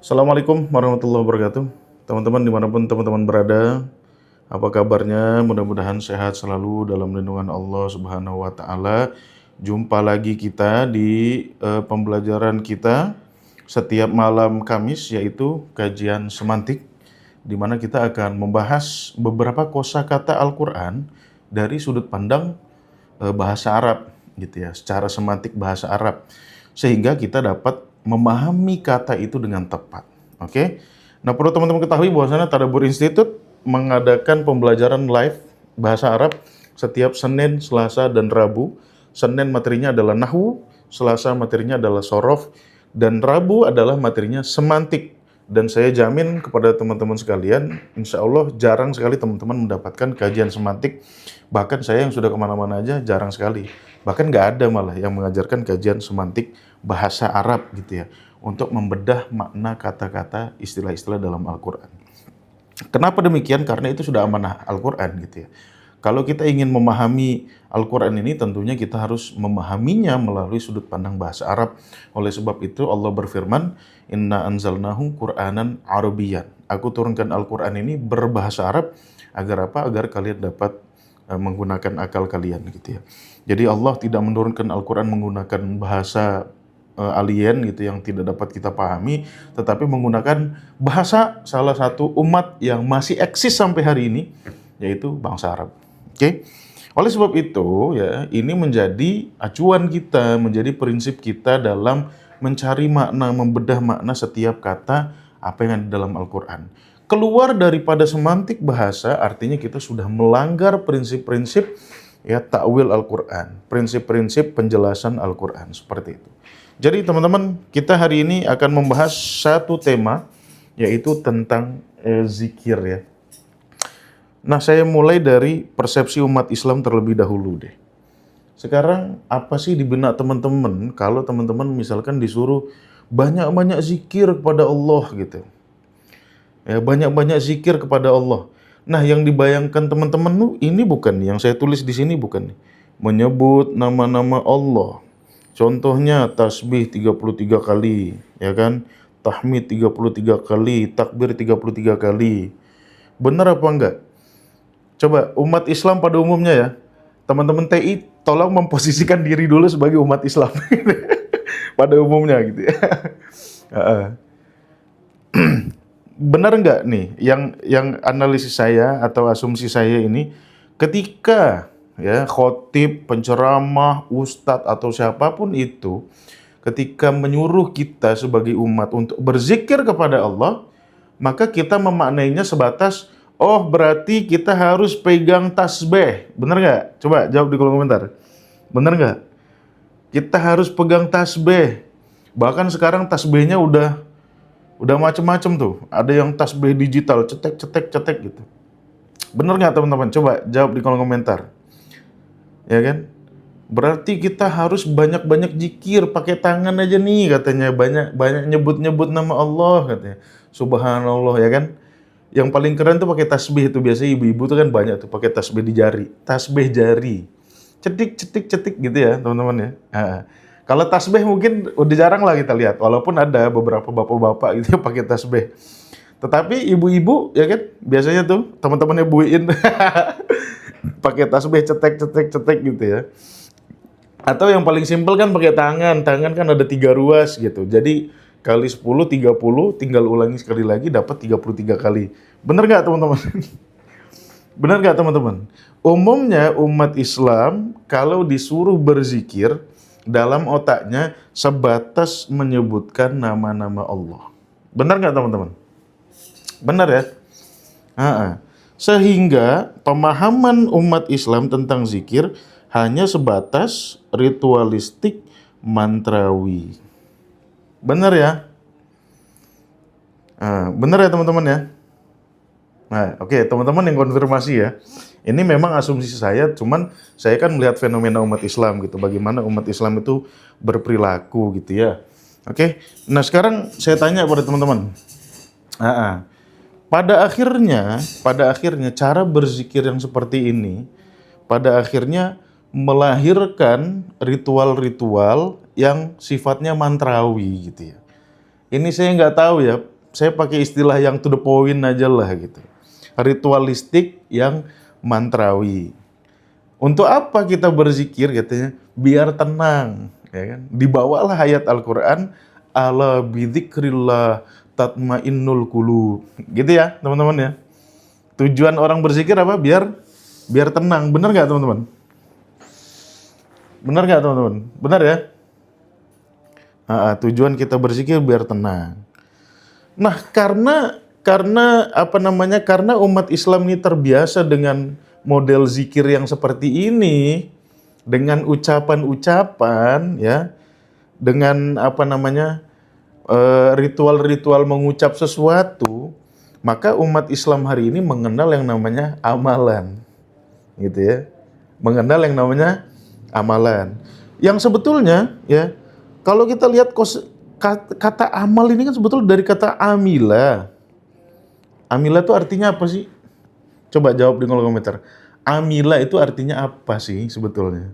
Assalamualaikum warahmatullahi wabarakatuh. Teman-teman dimanapun teman-teman berada, apa kabarnya? Mudah-mudahan sehat selalu dalam lindungan Allah Subhanahu wa Ta'ala. Jumpa lagi kita di pembelajaran kita setiap malam Kamis, yaitu kajian semantik, di mana kita akan membahas beberapa kosakata Al-Quran dari sudut pandang bahasa Arab, gitu ya, secara semantik bahasa Arab, sehingga kita dapat memahami kata itu dengan tepat. Oke? Nah, perlu teman-teman ketahui bahwasanya Tadabbur Institute mengadakan pembelajaran live bahasa Arab setiap Senin, Selasa, dan Rabu. Senin materinya adalah Nahwu, Selasa materinya adalah Sorof, dan Rabu adalah materinya semantik. Dan saya jamin kepada teman-teman sekalian, insya Allah jarang sekali teman-teman mendapatkan kajian semantik. Bahkan saya yang sudah kemana-mana aja jarang sekali. Bahkan nggak ada malah yang mengajarkan kajian semantik bahasa Arab gitu ya, untuk membedah makna kata-kata, istilah-istilah dalam Al-Quran. Kenapa demikian? Karena itu sudah amanah Al-Quran gitu ya. Kalau kita ingin memahami Al-Quran ini, tentunya kita harus memahaminya melalui sudut pandang bahasa Arab. Oleh sebab itu Allah berfirman, Inna anzalnahu Qur'anan Arabiyyan. Aku turunkan Al-Quran ini berbahasa Arab, agar apa? Agar kalian dapat menggunakan akal kalian gitu ya. Jadi Allah tidak menurunkan Al-Quran menggunakan bahasa alien gitu yang tidak dapat kita pahami, tetapi menggunakan bahasa salah satu umat yang masih eksis sampai hari ini, yaitu bangsa Arab. Oke? Oleh sebab itu ya, ini menjadi acuan kita, menjadi prinsip kita dalam mencari makna, membedah makna setiap kata apa yang ada dalam Al-Quran. Keluar daripada semantik bahasa, artinya kita sudah melanggar prinsip-prinsip ya takwil Al-Quran, prinsip-prinsip penjelasan Al-Quran, seperti itu. Jadi teman-teman, kita hari ini akan membahas satu tema, yaitu tentang zikir ya. Nah, saya mulai dari persepsi umat Islam terlebih dahulu deh. Sekarang apa sih di benak teman-teman kalau teman-teman misalkan disuruh banyak-banyak zikir kepada Allah gitu. Ya, banyak-banyak zikir kepada Allah. Nah, yang dibayangkan teman-teman ini bukan yang saya tulis di sini, bukan nih. Menyebut nama-nama Allah. Contohnya tasbih 33 kali, ya kan? Tahmid 33 kali, takbir 33 kali. Benar apa enggak? Coba umat Islam pada umumnya ya. Teman-teman TI tolong memposisikan diri dulu sebagai umat Islam pada umumnya gitu ya. Benar nggak nih yang analisis saya atau asumsi saya ini, ketika ya khotib, penceramah, ustadz atau siapapun itu ketika menyuruh kita sebagai umat untuk berzikir kepada Allah, maka kita memaknainya sebatas, oh berarti kita harus pegang tasbih. Benar nggak? Coba jawab di kolom komentar. Benar nggak? Kita harus pegang tasbih. Bahkan sekarang tasbihnya udah macem-macem tuh. Ada yang tasbih digital, cetek gitu. Bener nggak teman-teman? Coba jawab di kolom komentar. Ya kan? Berarti kita harus banyak-banyak zikir, pakai tangan aja nih katanya. Banyak nyebut-nyebut nama Allah katanya. Subhanallah, ya kan? Yang paling keren tuh pakai tasbih itu. Biasanya ibu-ibu tuh kan banyak tuh pakai tasbih di jari. Tasbih jari. Cetik gitu ya teman-teman ya. Kalau tasbih mungkin udah jarang lah kita lihat, walaupun ada beberapa bapak-bapak gitu yang pakai tasbih. Tetapi ibu-ibu ya kan biasanya tuh teman-temannya buin pakai tasbih cetek gitu ya. Atau yang paling simpel kan pakai tangan kan ada 3 ruas gitu. Jadi kali 10 30, tinggal ulangi sekali lagi dapat 33 kali. Bener nggak teman-teman? Bener nggak teman-teman? Umumnya umat Islam kalau disuruh berzikir, dalam otaknya sebatas menyebutkan nama-nama Allah. Benar nggak teman-teman? Benar ya? Sehingga pemahaman umat Islam tentang zikir hanya sebatas ritualistik mantrawi. Benar ya? Benar ya teman-teman ya? Nah, oke, teman-teman yang konfirmasi ya. Ini memang asumsi saya, cuman saya kan melihat fenomena umat Islam gitu, bagaimana umat Islam itu berperilaku gitu ya. Oke, nah sekarang saya tanya pada teman-teman. Pada akhirnya cara berzikir yang seperti ini, pada akhirnya melahirkan ritual-ritual yang sifatnya mantrawi gitu ya. Ini saya nggak tahu ya, saya pakai istilah yang to the point aja lah gitu. Ritualistik yang mantrawi. Untuk apa kita berzikir katanya? Biar tenang, ya kan? Dibawalah ayat Al-Qur'an, ala bidzikrillah tatmainnul qulub. Gitu ya, teman-teman ya. Tujuan orang berzikir apa? Biar tenang. Benar nggak teman-teman? Benar nggak teman-teman? Benar ya? Tujuan kita berzikir biar tenang. Nah, karena umat Islam ini terbiasa dengan model zikir yang seperti ini, dengan ucapan-ucapan ya, dengan ritual-ritual mengucap sesuatu, maka umat Islam hari ini mengenal yang namanya amalan. Gitu ya. Mengenal yang namanya amalan. Yang sebetulnya ya, kalau kita lihat kata amal ini kan sebetulnya dari kata amila. Amila itu artinya apa sih? Coba jawab di kolom komentar. Amila itu artinya apa sih sebetulnya?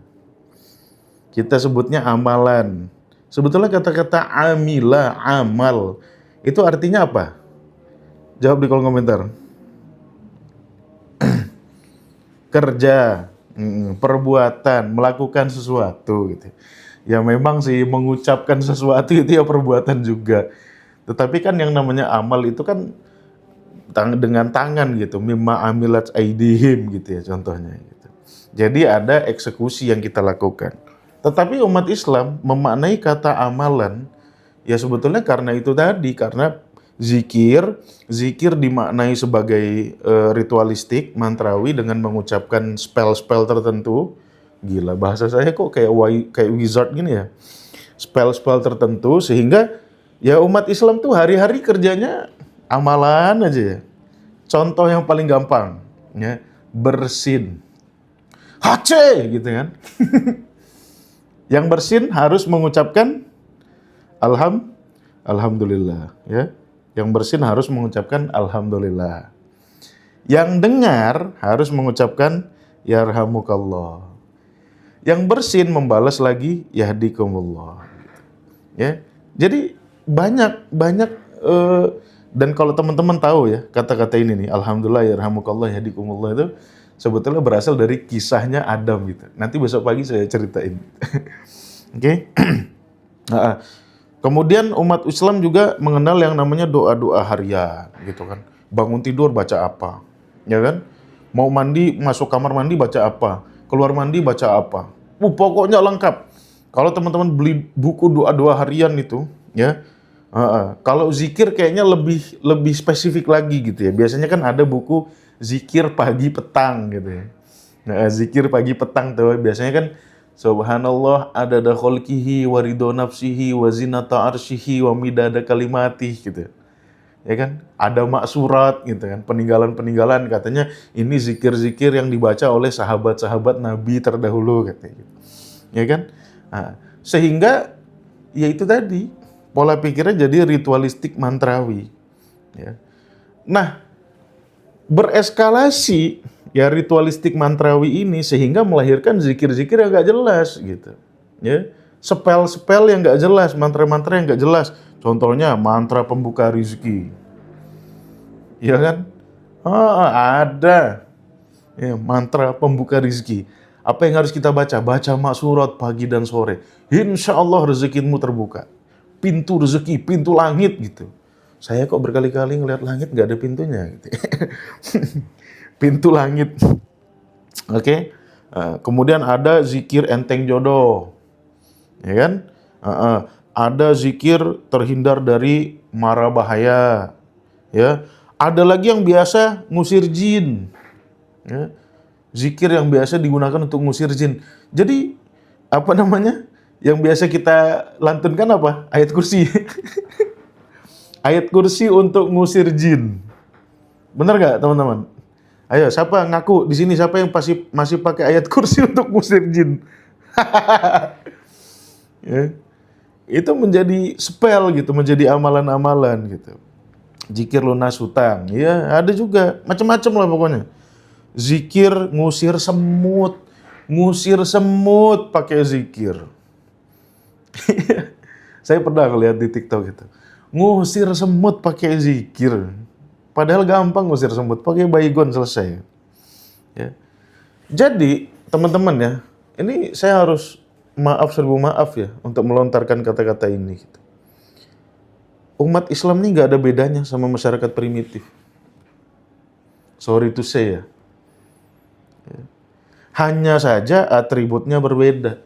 Kita sebutnya amalan. Sebetulnya kata-kata amila, amal, itu artinya apa? Jawab di kolom komentar. Kerja, perbuatan, melakukan sesuatu gitu. Ya memang sih mengucapkan sesuatu itu ya perbuatan juga. Tetapi kan yang namanya amal itu kan dengan tangan gitu, mimma amilat aidihim gitu ya contohnya gitu. Jadi ada eksekusi yang kita lakukan. Tetapi umat Islam memaknai kata amalan ya sebetulnya karena itu tadi, karena zikir dimaknai sebagai ritualistik, mantrawi dengan mengucapkan spell-spell tertentu. Gila, bahasa saya kok kayak wizard gini ya. Spell-spell tertentu sehingga ya umat Islam tuh hari-hari kerjanya amalan aja ya. Contoh yang paling gampang ya, bersin. Hace gitu kan. Yang bersin harus mengucapkan alhamdulillah ya. Yang bersin harus mengucapkan alhamdulillah. Yang dengar harus mengucapkan yarhamukallah. Yang bersin membalas lagi yahdikumullah. Ya. Jadi banyak dan kalau teman-teman tahu ya kata-kata ini nih, alhamdulillah yarhamukallah yahdikumullah itu sebetulnya berasal dari kisahnya Adam gitu. Nanti besok pagi saya ceritain. Oke. Kemudian umat Islam juga mengenal yang namanya doa-doa harian gitu kan. Bangun tidur baca apa? Ya kan? Mau mandi, masuk kamar mandi baca apa? Keluar mandi baca apa? Pokoknya lengkap. Kalau teman-teman beli buku doa-doa harian itu, ya, kalau zikir kayaknya lebih spesifik lagi gitu ya. Biasanya kan ada buku zikir pagi petang gitu ya. Nah, zikir pagi petang tuh biasanya kan Subhanallah adada khalqihi wa ridho nafsihi wa zinata arsyihi wa midada kalimatih gitu. Ya kan, ada maksurat gitu kan, peninggalan-peninggalan katanya ini zikir-zikir yang dibaca oleh sahabat-sahabat Nabi terdahulu katanya gitu. Ya kan? Nah, sehingga ya itu tadi pola pikirnya jadi ritualistik mantrawi ya. Nah, bereskalasi ya ritualistik mantrawi ini sehingga melahirkan zikir-zikir yang gak jelas gitu. Ya, spell-spell yang gak jelas, mantra-mantra yang gak jelas. Contohnya mantra pembuka rezeki. Ya kan? Ada. Ya, mantra pembuka rezeki. Apa yang harus kita baca? Baca maksurat pagi dan sore. Insya Allah rezekimu terbuka. Pintu rezeki, pintu langit gitu. Saya kok berkali-kali ngeliat langit gak ada pintunya gitu. Pintu langit. Oke. Kemudian ada zikir enteng jodoh. Ya kan? Ada zikir terhindar dari mara bahaya. Ya. Ada lagi yang biasa ngusir jin. Ya. Zikir yang biasa digunakan untuk ngusir jin. Jadi yang biasa kita lantunkan apa? Ayat kursi. Ayat kursi untuk ngusir jin. Benar gak teman-teman? Ayo, siapa ngaku di sini, siapa yang masih pakai ayat kursi untuk ngusir jin? Ya. Itu menjadi spell gitu, menjadi amalan-amalan gitu. Zikir lunas hutang, ya ada juga macam-macam lah pokoknya. Zikir ngusir semut pakai zikir. Saya pernah lihat di TikTok itu. ngusir semut pakai zikir. Padahal gampang ngusir semut, pakai baygon selesai. Ya. Jadi, teman-teman ya, ini saya harus serbu maaf ya untuk melontarkan kata-kata ini. Umat Islam ini nggak ada bedanya sama masyarakat primitif. Sorry to say ya. Hanya saja atributnya berbeda.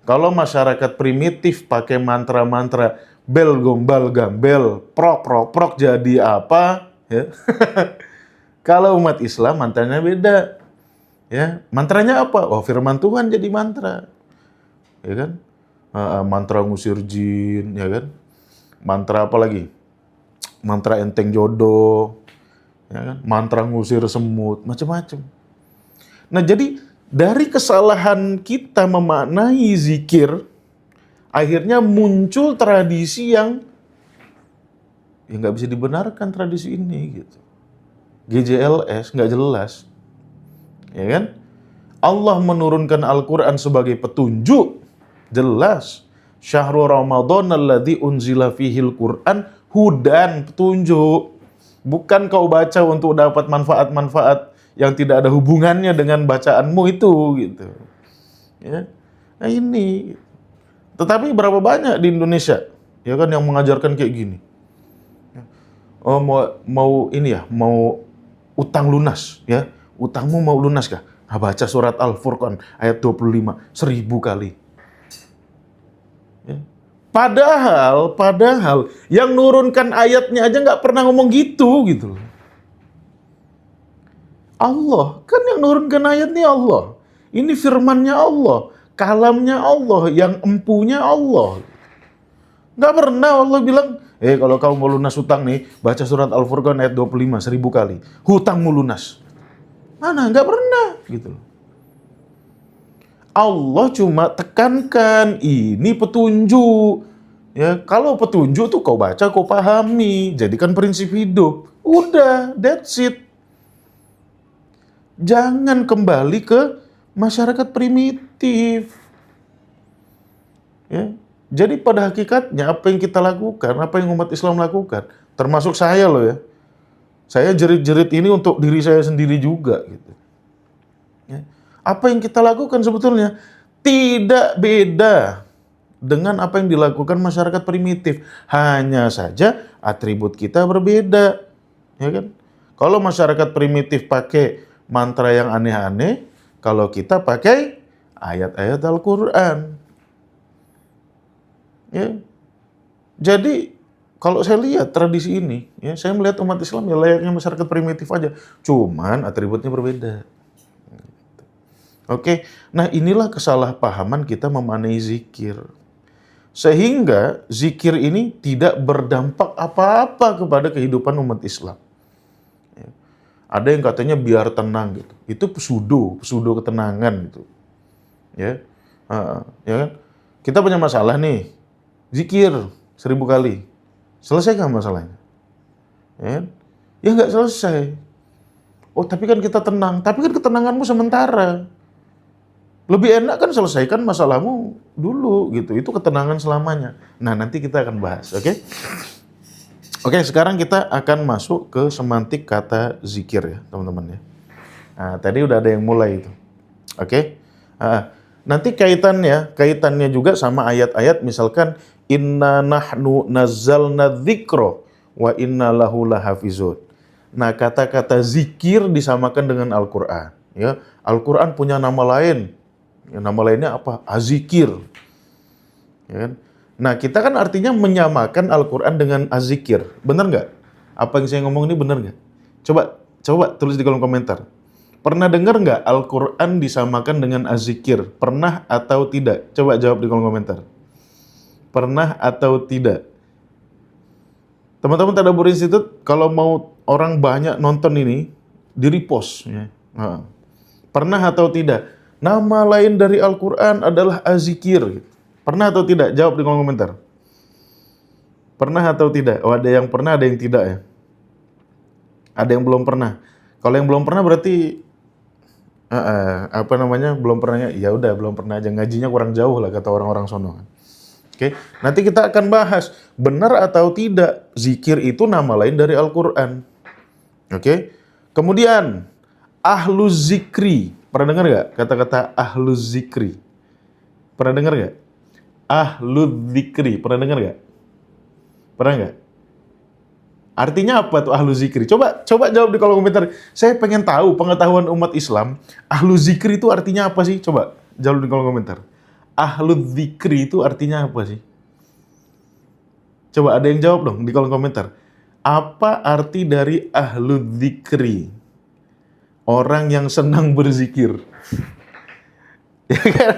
Kalau masyarakat primitif pakai mantra-mantra bel gombal gambel, prok prok prok jadi apa? Ya. Kalau umat Islam mantranya beda. Ya, mantranya apa? Oh, firman Tuhan jadi mantra. Ya kan? Mantra ngusir jin, ya kan? Mantra apa lagi? Mantra enteng jodoh, ya kan? Mantra ngusir semut, macam-macam. Nah, jadi dari kesalahan kita memaknai zikir, akhirnya muncul tradisi yang nggak bisa dibenarkan tradisi ini gitu. GJLS nggak jelas, ya kan? Allah menurunkan Al-Quran sebagai petunjuk, jelas. Syahrul Ramadan alladzi unzila fihil Qur'an hudan, petunjuk. Bukan kau baca untuk dapat manfaat-manfaat yang tidak ada hubungannya dengan bacaanmu itu gitu. Ya. Nah ini. Tetapi berapa banyak di Indonesia ya kan yang mengajarkan kayak gini. Oh mau ini ya, mau utang lunas ya. Utangmu mau lunas kah? Nah, baca surat Al-Furqan ayat 25 1000 kali. Ya. Padahal yang nurunkan ayatnya aja nggak pernah ngomong gitu. Allah, kan yang nurunkan ayatnya Allah. Ini firmannya Allah, kalamnya Allah, yang empunya Allah. Nggak pernah Allah bilang, kalau kamu mau lunas hutang nih, baca surat Al-Furqan ayat 25 1000 kali. Hutangmu lunas. Mana? Nggak pernah. Gitu. Allah cuma tekankan, ini petunjuk. Ya, kalau petunjuk tuh kau baca, kau pahami, jadikan prinsip hidup. Udah, that's it. Jangan kembali ke masyarakat primitif. Ya. Jadi pada hakikatnya apa yang kita lakukan, apa yang umat Islam lakukan, termasuk saya loh ya. Saya jerit-jerit ini untuk diri saya sendiri juga gitu. Ya. Apa yang kita lakukan sebetulnya tidak beda dengan apa yang dilakukan masyarakat primitif. Hanya saja atribut kita berbeda. Ya kan? Kalau masyarakat primitif pakai mantra yang aneh-aneh, kalau kita pakai ayat-ayat Al-Quran. Ya. Jadi kalau saya lihat tradisi ini, ya saya melihat umat Islam ya layaknya masyarakat primitif aja. Cuman atributnya berbeda. Oke, nah inilah kesalahpahaman kita memaknai zikir. Sehingga zikir ini tidak berdampak apa-apa kepada kehidupan umat Islam. Ya. Ada yang katanya biar tenang gitu. Itu pseudo ketenangan gitu. Ya, ya kan? Kita punya masalah nih, zikir 1000 kali. Selesai nggak masalahnya? Ya, ya nggak selesai. Oh tapi kan kita tenang, tapi kan ketenanganmu sementara. Lebih enak kan selesaikan masalahmu dulu gitu. Itu ketenangan selamanya. Nah, nanti kita akan bahas, oke? Oke, sekarang kita akan masuk ke semantik kata zikir ya, teman-teman ya. Nah, tadi udah ada yang mulai itu. Oke? Nanti kaitannya juga sama ayat-ayat misalkan inna nahnu nazzalna dzikra wa inna lahu lahafizun. Nah, kata-kata zikir disamakan dengan Al-Qur'an, ya. Al-Qur'an punya nama lain. Ya, nama lainnya apa? Azikir. Ya kan? Nah, kita kan artinya menyamakan Al-Quran dengan azikir. Benar nggak? Apa yang saya ngomong ini benar nggak? Coba tulis di kolom komentar. Pernah dengar nggak Al-Quran disamakan dengan azikir? Pernah atau tidak? Coba jawab di kolom komentar. Pernah atau tidak? Teman-teman Tadabbur Institute, kalau mau orang banyak nonton ini, di-repost. Ya. Nah, pernah atau tidak? Nama lain dari Al-Quran adalah azikir. Pernah atau tidak? Jawab di kolom komentar. Pernah atau tidak? Oh, ada yang pernah, ada yang tidak ya. Ada yang belum pernah. Kalau yang belum pernah berarti belum pernahnya. Ya udah belum pernah aja, ngajinya kurang jauh lah kata orang-orang sono. Oke, nanti kita akan bahas benar atau tidak zikir itu nama lain dari Al-Quran. Oke, kemudian ahluz zikri. Pernah dengar nggak kata-kata ahluz zikri? Pernah dengar nggak? Ahluz zikri. Pernah dengar nggak? Pernah nggak? Artinya apa tuh ahluz zikri? Coba jawab di kolom komentar. Saya pengen tahu pengetahuan umat Islam. Ahluz zikri itu artinya apa sih? Coba jawab di kolom komentar. Ahluz zikri itu artinya apa sih? Coba ada yang jawab dong di kolom komentar. Apa arti dari ahluz zikri? Orang yang senang berzikir. Ya kan?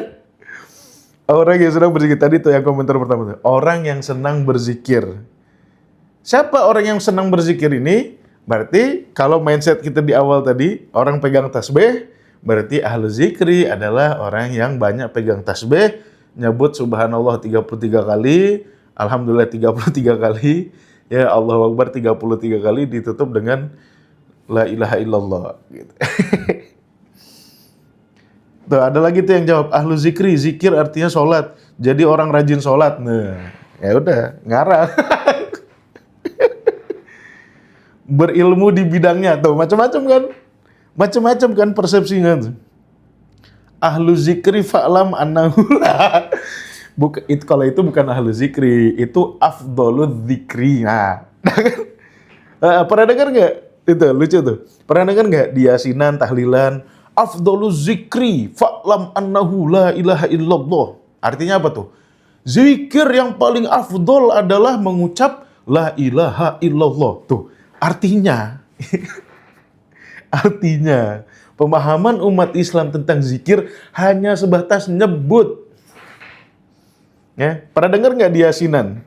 Orang yang senang berzikir. Tadi tuh yang komentar pertama tuh. Orang yang senang berzikir. Siapa orang yang senang berzikir ini? Berarti kalau mindset kita di awal tadi, orang pegang tasbih, berarti ahlu zikri adalah orang yang banyak pegang tasbih, nyebut subhanallah 33 kali, alhamdulillah 33 kali, ya Allahu Akbar 33 kali, ditutup dengan la ilaha illallah. Gitu. Tuh, ada lagi tuh yang jawab, ahlu zikri, zikir artinya sholat. Jadi orang rajin sholat. Nah, ya udah, ngarang. Berilmu di bidangnya, tuh macam-macam kan? Macam-macam kan persepsinya tuh. Ahlu zikri fa'lam annahu la. Itu kalau itu bukan ahlu zikri, itu afdolul zikri. Nah, pernah dengar nggak? Itu lucu tuh. Pernah dengar nggak di yasinan, tahlilan, afdolul zikri fa'lam annahu la ilaha illallah. Artinya apa tuh? Zikir yang paling afdol adalah mengucap la ilaha illallah. Tuh, artinya pemahaman umat Islam tentang zikir hanya sebatas nyebut. Ya, pernah dengar nggak di yasinan?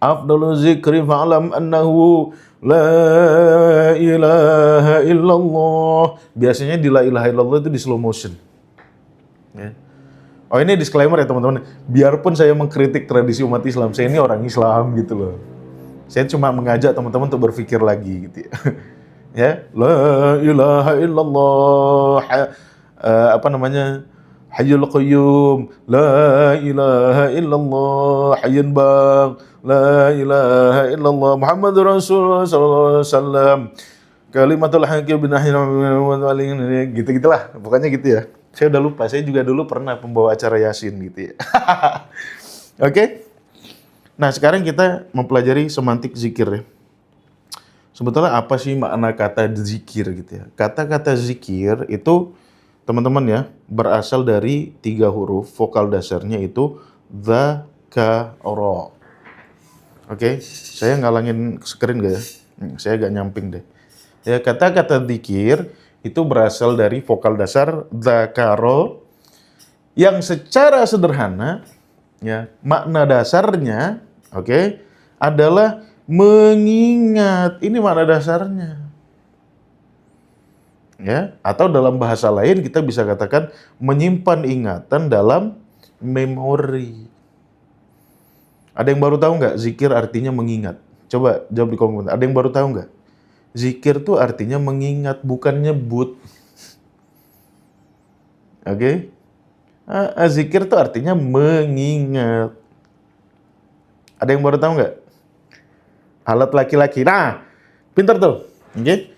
Afdalul zikri fa'lam annahu la ilaha illallah. Biasanya di la ilaha illallah itu di slow motion. Ya. Oh, ini disclaimer ya teman-teman. Biarpun saya mengkritik tradisi umat Islam, saya ini orang Islam gitu loh. Saya cuma mengajak teman-teman untuk berpikir lagi gitu ya. Ya, la ilaha illallah. Apa namanya? Hayyul Qayyum, la ilaha illallah, hayyun bang, la ilaha illallah, Muhammadur Rasulullah sallallahu alaihi wasallam. Kalimatul haqqi binahil gitu-gitulah. Pokoknya gitu ya. Saya udah lupa, saya juga dulu pernah pembawa acara Yasin gitu ya. Oke. Nah, sekarang kita mempelajari semantik zikir ya. Sebetulnya apa sih makna kata zikir gitu ya? Kata-kata zikir itu teman-teman ya, berasal dari 3 huruf, vokal dasarnya itu dza, ka, ro. Oke, saya ngalangin screen gak ya? Saya agak nyamping deh. Ya, kata-kata zikir itu berasal dari vokal dasar dza, ka, ro, yang secara sederhana ya, makna dasarnya adalah mengingat. Ini makna dasarnya. Ya, atau dalam bahasa lain kita bisa katakan menyimpan ingatan dalam memori. Ada yang baru tahu nggak zikir artinya mengingat? Coba jawab di kolom komentar. Ada yang baru tahu nggak? Zikir tuh artinya mengingat, bukan nyebut. Oke? Zikir tuh artinya mengingat. Ada yang baru tahu nggak? Alat laki-laki. Nah, pintar tuh. Oke?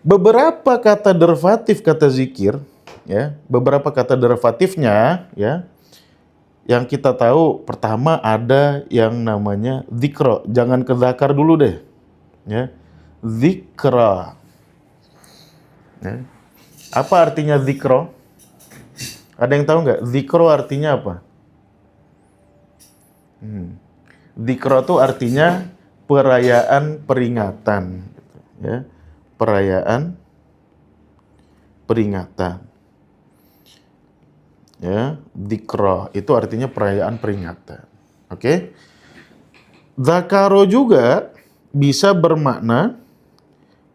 Beberapa kata derivatif kata zikir, ya, beberapa kata derivatifnya, ya, yang kita tahu pertama ada yang namanya dzikra. Jangan ke zakar dulu deh, ya, dzikra. Ya. Apa artinya dzikra? Ada yang tahu nggak? Dzikra artinya apa? Dzikra itu artinya perayaan peringatan, ya. Perayaan peringatan. Ya, dzikra itu artinya perayaan peringatan. Oke? Dzakaro juga bisa bermakna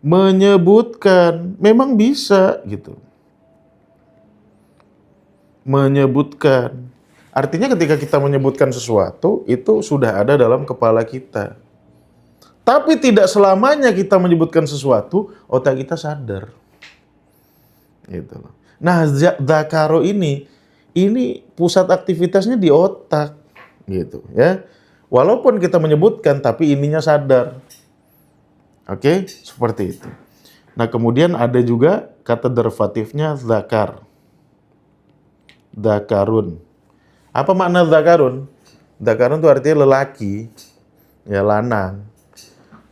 menyebutkan. Memang bisa gitu. Menyebutkan. Artinya ketika kita menyebutkan sesuatu, itu sudah ada dalam kepala kita. Tapi tidak selamanya kita menyebutkan sesuatu, otak kita sadar. Gitu loh. Nah, dzakaro ini pusat aktivitasnya di otak. gitu ya. Walaupun kita menyebutkan tapi ininya sadar. Oke, seperti itu. Nah, kemudian ada juga kata derivatifnya zakar. Zakarun. Apa makna zakarun? Zakarun itu artinya lelaki, ya lanang.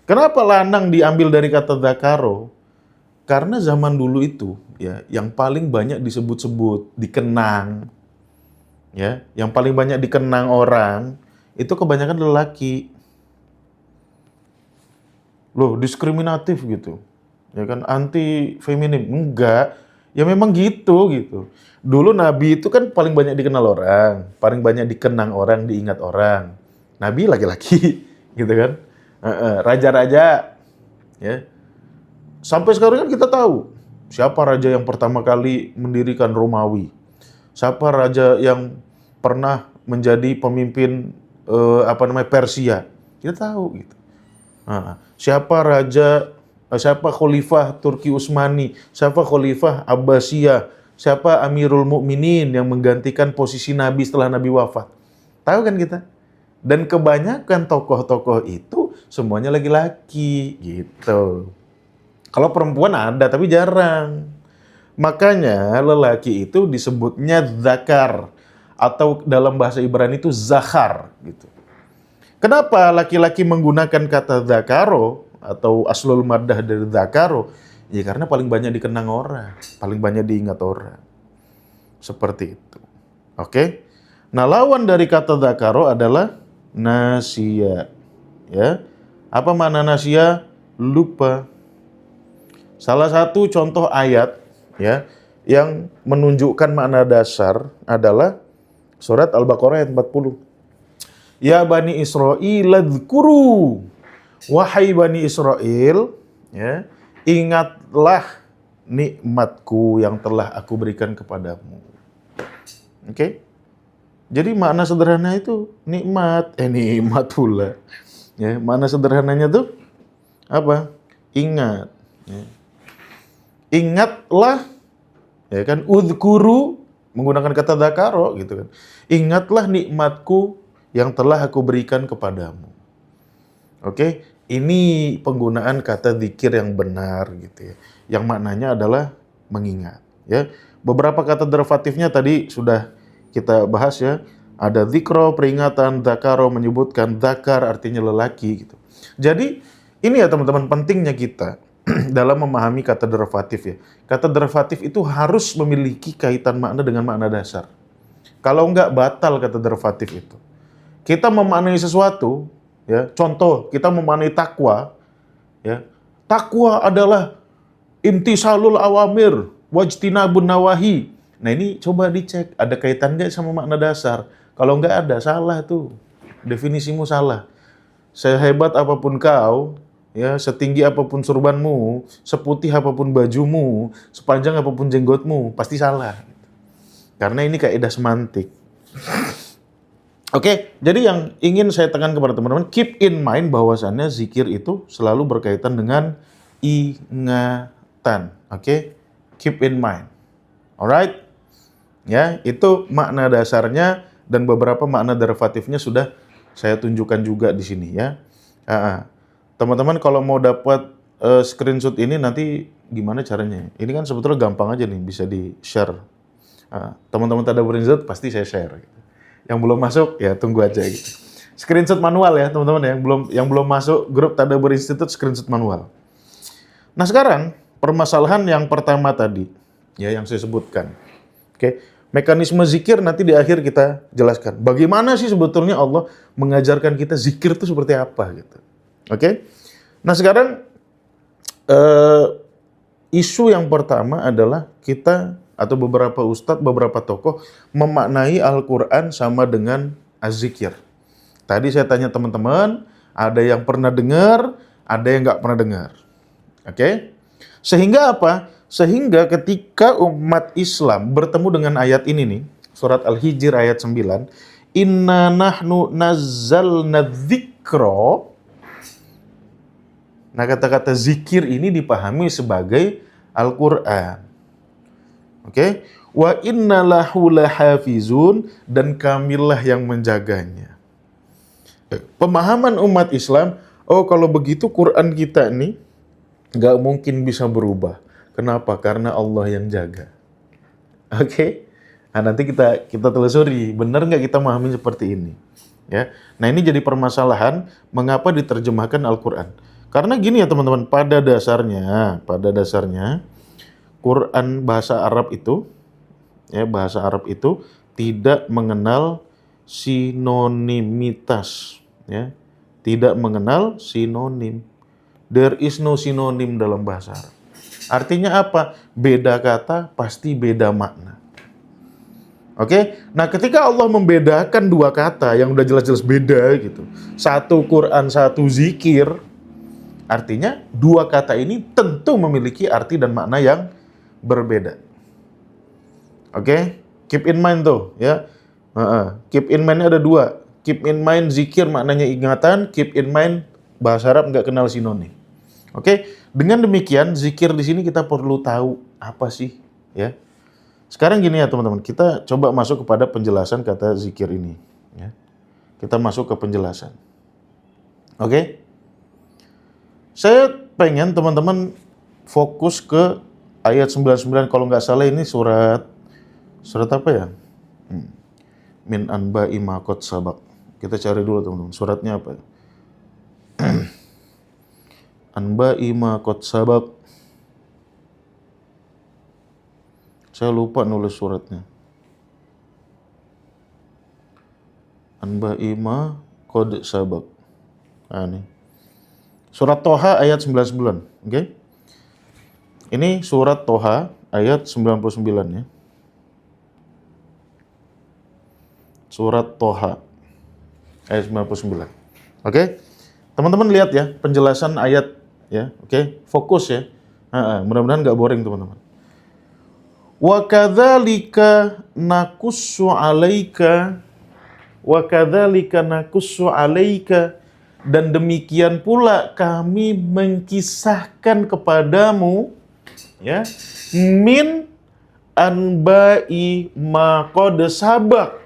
Kenapa lanang diambil dari kata zakaro? Karena zaman dulu itu, ya, yang paling banyak disebut-sebut, dikenang, ya, yang paling banyak dikenang orang itu kebanyakan lelaki. Loh, diskriminatif gitu. Ya kan, anti feminim. Enggak. Ya memang gitu. Dulu Nabi itu kan paling banyak dikenal orang, paling banyak dikenang orang, diingat orang. Nabi laki-laki, gitu kan. Raja-raja, ya. Sampai sekarang kan kita tahu siapa raja yang pertama kali mendirikan Romawi. Siapa raja yang pernah menjadi pemimpin Persia. Kita tahu gitu. Siapa khalifah Turki Utsmani, siapa khalifah Abbasiyah, siapa Amirul Mukminin yang menggantikan posisi Nabi setelah Nabi wafat. Tahu kan kita? Dan kebanyakan tokoh-tokoh itu semuanya laki-laki gitu. Kalau perempuan ada tapi jarang. Makanya lelaki itu disebutnya zakar atau dalam bahasa Ibrani itu zahar gitu. Kenapa laki-laki menggunakan kata zakaro atau aslul maddah dari zakaro? Ya karena paling banyak dikenang orang, paling banyak diingat orang. Seperti itu. Oke? Nah, lawan dari kata zakaro adalah nasia. Ya. Apa makna nasia? Lupa. Salah satu contoh ayat ya yang menunjukkan makna dasar adalah surat Al-Baqarah ayat 40. Ya Bani Israil adzkuru. Wahai Bani Israel, ya, ingatlah nikmatku yang telah aku berikan kepadamu. Oke? Jadi makna sederhana itu nikmat, nikmat pula. Ya, makna sederhananya tuh apa? Ingat. Ya. Ingatlah, ya kan? Udzkuru menggunakan kata dzakaro gitu kan. Ingatlah nikmatku yang telah aku berikan kepadamu. Oke, ini penggunaan kata dzikir yang benar gitu ya. Yang maknanya adalah mengingat, ya. Beberapa kata derivatifnya tadi sudah kita bahas ya. Ada dzikro, peringatan, dzakaro menyebutkan, dzakar artinya lelaki gitu. Jadi, ini ya teman-teman pentingnya kita dalam memahami kata derivatif ya. Kata derivatif itu harus memiliki kaitan makna dengan makna dasar. Kalau enggak batal kata derivatif itu. Kita memaknai sesuatu, ya. Contoh, kita memaknai takwa, ya. Takwa adalah imtisalul awamir, wajtinabun nawahi. Nah, ini coba dicek ada kaitan enggak sama makna dasar. Kalau enggak ada, salah tuh. Definisimu salah. Sehebat apapun kau, ya, setinggi apapun surbanmu, seputih apapun bajumu, sepanjang apapun jenggotmu, pasti salah. Karena ini kaidah semantik. Oke, jadi yang ingin saya tekan kepada teman-teman, keep in mind bahwasannya zikir itu selalu berkaitan dengan ingatan. Oke, keep in mind. Alright? Ya, itu makna dasarnya dan beberapa makna derivatifnya sudah saya tunjukkan juga di sini ya. Teman-teman kalau mau dapat screenshot ini nanti gimana caranya? Ini kan sebetulnya gampang aja nih, bisa di-share. Teman-teman Tadabbur Institute pasti saya share. Gitu. Yang belum masuk ya tunggu aja gitu. Screenshot manual ya teman-teman ya, yang belum masuk grup Tadabbur Institute screenshot manual. Nah sekarang permasalahan yang pertama tadi ya yang saya sebutkan. Oke, mekanisme zikir nanti di akhir kita jelaskan. Bagaimana sih sebetulnya Allah mengajarkan kita zikir itu seperti apa gitu. Oke. Nah sekarang isu yang pertama adalah kita atau beberapa ustadz, beberapa tokoh memaknai Al-Quran sama dengan az-zikir. Tadi saya tanya teman-teman, ada yang pernah dengar, ada yang nggak pernah dengar. Oke? Sehingga apa? Sehingga ketika umat Islam bertemu dengan ayat ini nih, surat Al-Hijr ayat 9, Inna nahnu nazzalna dzikra. Nah, kata-kata zikir ini dipahami sebagai Al-Quran. Oke? Wa inna lahu lahafizun, dan kamilah yang menjaganya. Pemahaman umat Islam, oh kalau begitu Quran kita nih nggak mungkin bisa berubah. Kenapa? Karena Allah yang jaga. Oke? Nah, nanti kita telusuri, benar nggak kita memahami seperti ini? Ya. Nah, ini jadi permasalahan mengapa diterjemahkan Al-Quran. Karena gini ya teman-teman, pada dasarnya Quran bahasa Arab itu, ya bahasa Arab itu tidak mengenal sinonimitas, ya, tidak mengenal sinonim. There is no sinonim dalam bahasa Arab. Artinya apa? Beda kata pasti beda makna. Oke, nah ketika Allah membedakan dua kata yang udah jelas-jelas beda gitu, satu Quran, satu zikir, artinya dua kata ini tentu memiliki arti dan makna yang berbeda. Oke, keep in mind tuh ya. Keep in mind-nya ada dua. Keep in mind zikir maknanya ingatan, keep in mind bahasa Arab nggak kenal sinonim. Oke, dengan demikian zikir di sini kita perlu tahu apa sih ya. Sekarang gini ya teman-teman, kita coba masuk kepada penjelasan kata zikir ini. Ya. Kita masuk ke penjelasan. Oke? Saya pengen teman-teman fokus ke ayat 99, kalau nggak salah ini surat apa ya? Min anba'i ma qad sabaq. Kita cari dulu teman-teman, suratnya apa? Anba'i ma qad sabaq. Saya lupa nulis suratnya. Anba'i ma qad sabaq. Nah, ini. Surat Toha ayat 99. Oke? Ini surat Toha ayat 99 ya. Surat Toha ayat 99. Oke? Teman-teman lihat ya penjelasan ayat ya. Oke? Fokus ya. Mudah-mudahan nggak boring teman-teman. Wa kadzalika naqussu 'alaika dan demikian pula kami mengkisahkan kepadamu ya min anba'i ma qad sabaq.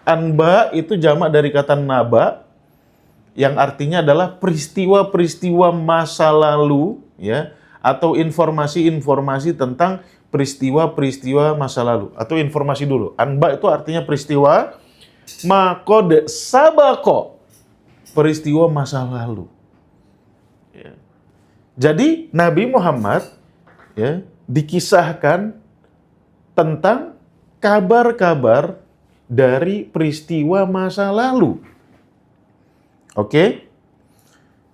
Anba itu jamak dari kata naba yang artinya adalah peristiwa-peristiwa masa lalu ya, atau informasi-informasi tentang peristiwa-peristiwa masa lalu, atau informasi dulu. Anba itu artinya peristiwa, ma qad sabaq peristiwa masa lalu. Ya. Jadi Nabi Muhammad ya dikisahkan tentang kabar-kabar dari peristiwa masa lalu. Oke?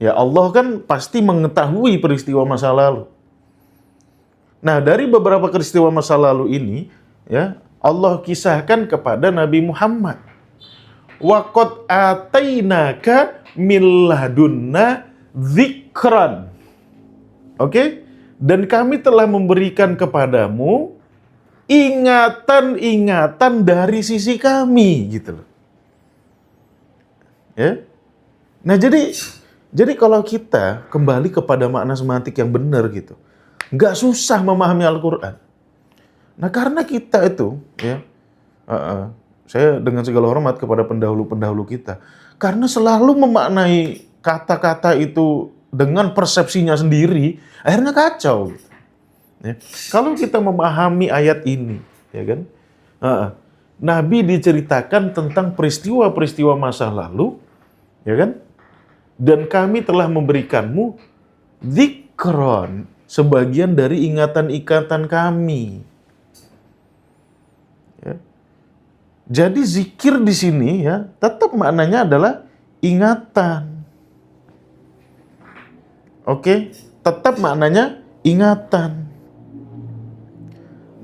Ya Allah kan pasti mengetahui peristiwa masa lalu. Nah, dari beberapa peristiwa masa lalu ini ya Allah kisahkan kepada Nabi Muhammad. Wa qad atainaka min ladunna dzikran. Oke? Dan kami telah memberikan kepadamu ingatan-ingatan dari sisi kami gitu loh. Ya. Nah, jadi kalau kita kembali kepada makna semantik yang benar gitu, nggak susah memahami Al-Quran. Nah, karena kita itu ya, saya dengan segala hormat kepada pendahulu-pendahulu kita, karena selalu memaknai kata-kata itu dengan persepsinya sendiri, akhirnya kacau. Gitu. Ya. Kalau kita memahami ayat ini, ya kan, Nabi diceritakan tentang peristiwa-peristiwa masa lalu, ya kan, dan kami telah memberikanmu dzikron, sebagian dari ingatan-ingatan kami. Ya. Jadi zikir di sini ya tetap maknanya adalah ingatan. Oke, tetap maknanya ingatan.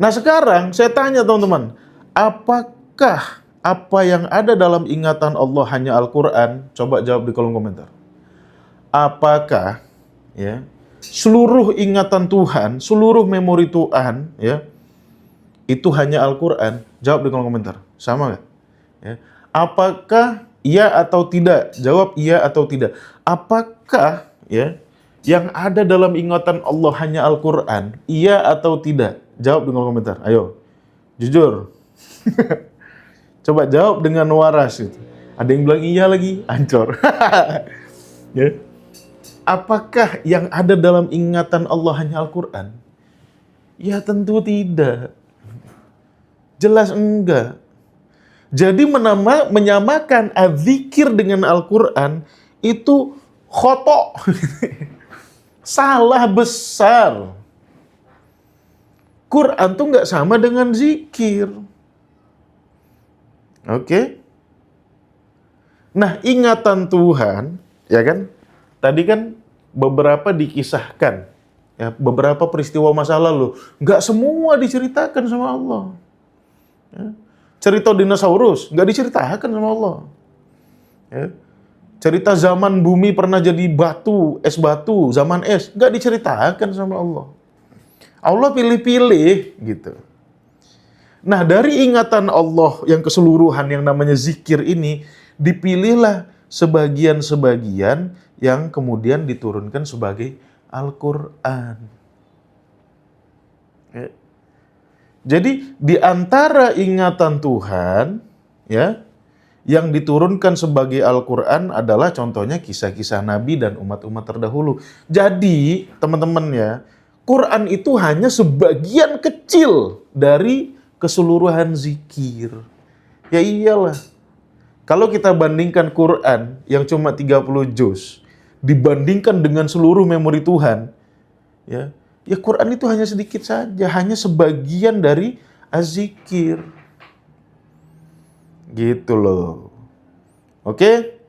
Nah sekarang saya tanya teman-teman, apakah apa yang ada dalam ingatan Allah hanya Al-Quran? Coba jawab di kolom komentar. Apakah ya seluruh ingatan Tuhan, seluruh memori Tuhan ya itu hanya Al-Quran? Jawab di kolom komentar. Sama nggak? Ya. Apakah iya atau tidak? Jawab iya atau tidak. Apakah ya yang ada dalam ingatan Allah hanya Al-Quran? Iya atau tidak? Jawab di kolom komentar. Ayo, jujur. Coba jawab dengan waras. Gitu. Ada yang bilang iya lagi, ancur. Ya. Apakah yang ada dalam ingatan Allah hanya Al-Quran? Ya tentu tidak. Jelas enggak. Jadi menyamakan adzikir dengan Al-Quran itu khotok. Salah besar. Quran tuh nggak sama dengan zikir. Oke? Nah, ingatan Tuhan, ya kan? Tadi kan beberapa dikisahkan, ya, beberapa peristiwa masa lalu. Nggak semua diceritakan sama Allah. Ya. Cerita dinosaurus nggak diceritakan sama Allah. Ya. Cerita zaman bumi pernah jadi batu, es batu, zaman es, nggak diceritakan sama Allah. Allah pilih-pilih gitu. Nah, dari ingatan Allah yang keseluruhan yang namanya zikir ini, dipilihlah sebagian-sebagian yang kemudian diturunkan sebagai Al-Quran. Ya. Jadi di antara ingatan Tuhan, ya, yang diturunkan sebagai Al-Quran adalah contohnya kisah-kisah Nabi dan umat-umat terdahulu. Jadi, teman-teman ya, Quran itu hanya sebagian kecil dari keseluruhan zikir. Ya iyalah. Kalau kita bandingkan Quran yang cuma 30 juz, dibandingkan dengan seluruh memori Tuhan, ya Quran itu hanya sedikit saja, hanya sebagian dari az-zikir. Gitu loh. Oke?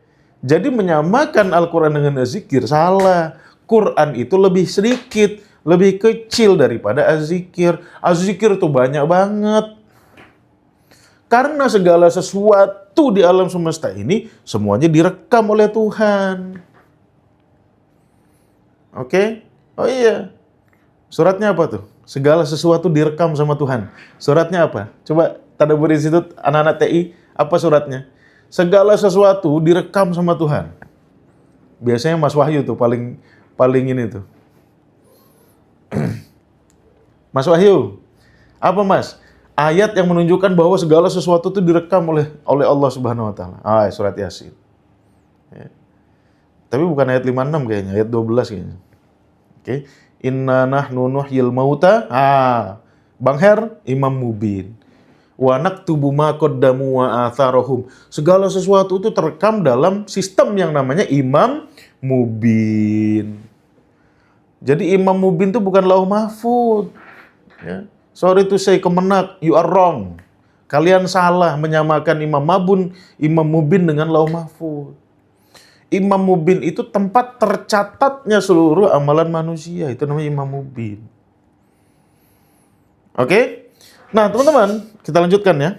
Jadi menyamakan Al-Quran dengan az-zikir salah. Quran itu lebih sedikit, lebih kecil daripada az-zikir. Az-zikir itu banyak banget. Karena segala sesuatu di alam semesta ini semuanya direkam oleh Tuhan. Oke? Oh iya. Suratnya apa tuh? Segala sesuatu direkam sama Tuhan. Suratnya apa? Coba tadabbur di situ anak-anak TI, apa suratnya? Segala sesuatu direkam sama Tuhan. Biasanya Mas Wahyu tuh paling ini tuh. Mas Wahyu, apa Mas? Ayat yang menunjukkan bahwa segala sesuatu itu direkam oleh Allah Subhanahu wa taala. Surat Yasin. Ya. Tapi bukan ayat 56 kayaknya, ayat 12 kayaknya. Oke. Inna nahnu nuhyil mauta. Bang Her, Imam Mubin. Wa naktubu ma qaddamu wa atharahum. Segala sesuatu itu terekam dalam sistem yang namanya Imam Mubin. Jadi Imam Mubin itu bukan Lauh Mahfuz. Ya. Sorry to say, Kemenak, you are wrong. Kalian salah menyamakan Imam Mubin dengan Lauh Mahfuz. Imam Mubin itu tempat tercatatnya seluruh amalan manusia. Itu namanya Imam Mubin. Oke? Nah, teman-teman, kita lanjutkan ya.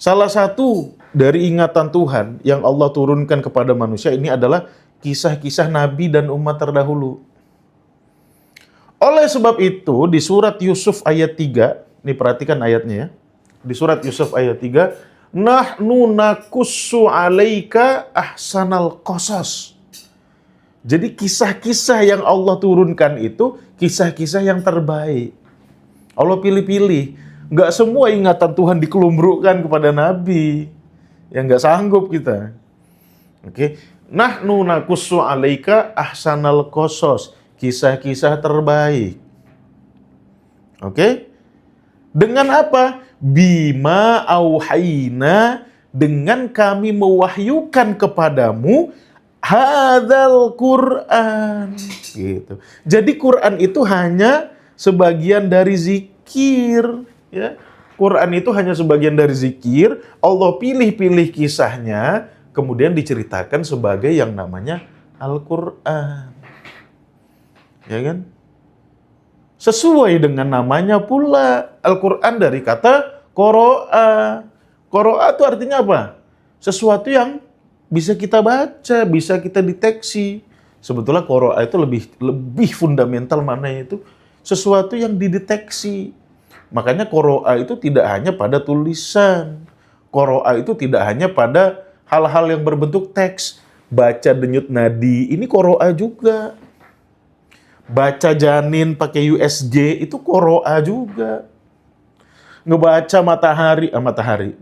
Salah satu dari ingatan Tuhan yang Allah turunkan kepada manusia ini adalah kisah-kisah Nabi dan umat terdahulu. Oleh sebab itu, di surat Yusuf ayat 3, ini perhatikan ayatnya ya. Di surat Yusuf ayat 3, nahnu nakussu 'alaika ahsanal qasas. Jadi kisah-kisah yang Allah turunkan itu kisah-kisah yang terbaik. Allah pilih-pilih. Nggak semua ingatan Tuhan dikelumbrukkan kepada Nabi. Yang nggak sanggup kita. Oke. Nahnu nakussu 'alaika ahsanal qasas. Kisah-kisah terbaik. Oke? Dengan apa? Bima auhayna, dengan kami mewahyukan kepadamu hadzal Qur'an. Gitu. Jadi Quran itu hanya sebagian dari zikir, ya. Quran itu hanya sebagian dari zikir, Allah pilih-pilih kisahnya, kemudian diceritakan sebagai yang namanya Al-Quran. Ya kan? Sesuai dengan namanya pula. Al-Quran dari kata qoro'a. Qoro'a itu artinya apa? Sesuatu yang bisa kita baca, bisa kita deteksi. Sebetulnya qoro'a itu lebih fundamental maknanya itu. Sesuatu yang dideteksi. Makanya qoro'a itu tidak hanya pada tulisan. Qoro'a itu tidak hanya pada hal-hal yang berbentuk teks. Baca denyut nadi, ini qoro'a juga. Baca janin pakai USG itu qoro'a juga. ngebaca matahari,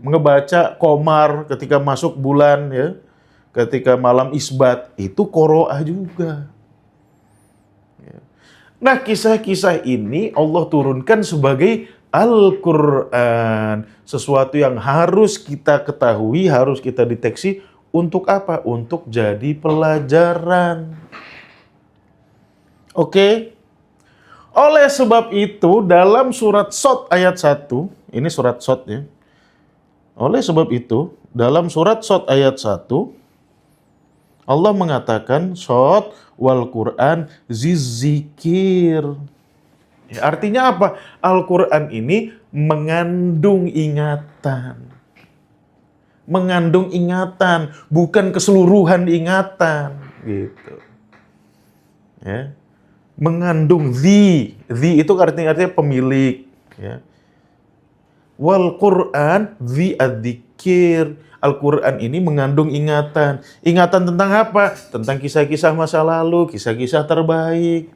ngebaca komar ketika masuk bulan ya, ketika malam isbat, itu qiraah juga. Nah, kisah-kisah ini Allah turunkan sebagai Al-Quran. Sesuatu yang harus kita ketahui, harus kita deteksi. Untuk apa? Untuk jadi pelajaran. Oke? Oleh sebab itu, dalam surat Shad ayat 1, ini surat Shad ya. Oleh sebab itu, dalam surat Shad ayat 1, Allah mengatakan, Shad wal Quran zizzikir. Ya, artinya apa? Al-Quran ini mengandung ingatan. Mengandung ingatan, bukan keseluruhan ingatan. Gitu. Ya. Mengandung zi itu artinya pemilik. Ya. Wal Quran zi adzikir. Al-Quran ini mengandung ingatan. Ingatan tentang apa? Tentang kisah-kisah masa lalu, kisah-kisah terbaik.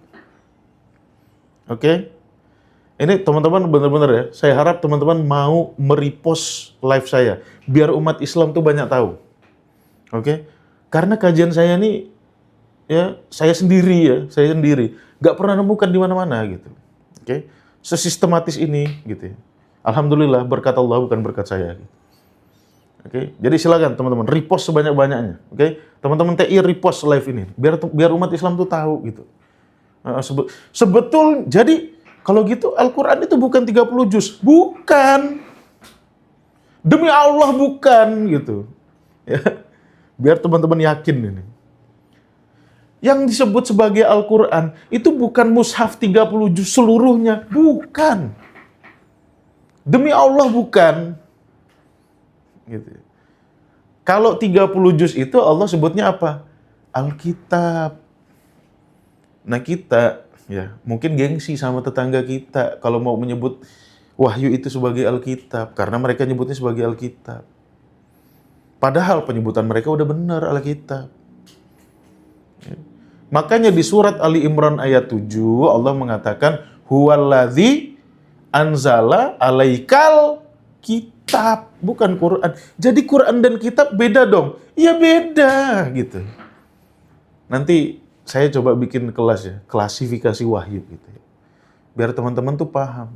Oke? Ini teman-teman benar-benar ya, saya harap teman-teman mau merepost live saya, biar umat Islam tuh banyak tahu. Oke? Karena kajian saya ini, ya, saya sendiri, nggak pernah nemukan di mana-mana gitu. Oke? Sesistematis ini gitu ya. Alhamdulillah, berkat Allah bukan berkat saya. Gitu. Oke, jadi silakan teman-teman repost sebanyak-banyaknya. Oke, teman-teman TI repost live ini, biar umat Islam tuh tahu gitu. Jadi kalau gitu Al-Quran itu bukan 30 juz, bukan. Demi Allah bukan gitu. Ya, biar teman-teman yakin ini. Yang disebut sebagai Al-Quran itu bukan mushaf 30 juz seluruhnya, bukan. Demi Allah bukan. Gitu. Kalau 30 juz itu Allah sebutnya apa? Alkitab. Nah kita, ya mungkin gengsi sama tetangga kita kalau mau menyebut wahyu itu sebagai Alkitab. Karena mereka nyebutnya sebagai Alkitab. Padahal penyebutan mereka udah benar Alkitab. Ya. Makanya di surat Ali Imran ayat 7 Allah mengatakan huwallazi anzala alaikal kitab, bukan Quran. Jadi Quran dan kitab beda dong. Iya beda gitu. Nanti saya coba bikin kelas ya, klasifikasi wahyu gitu ya. Biar teman-teman tuh paham.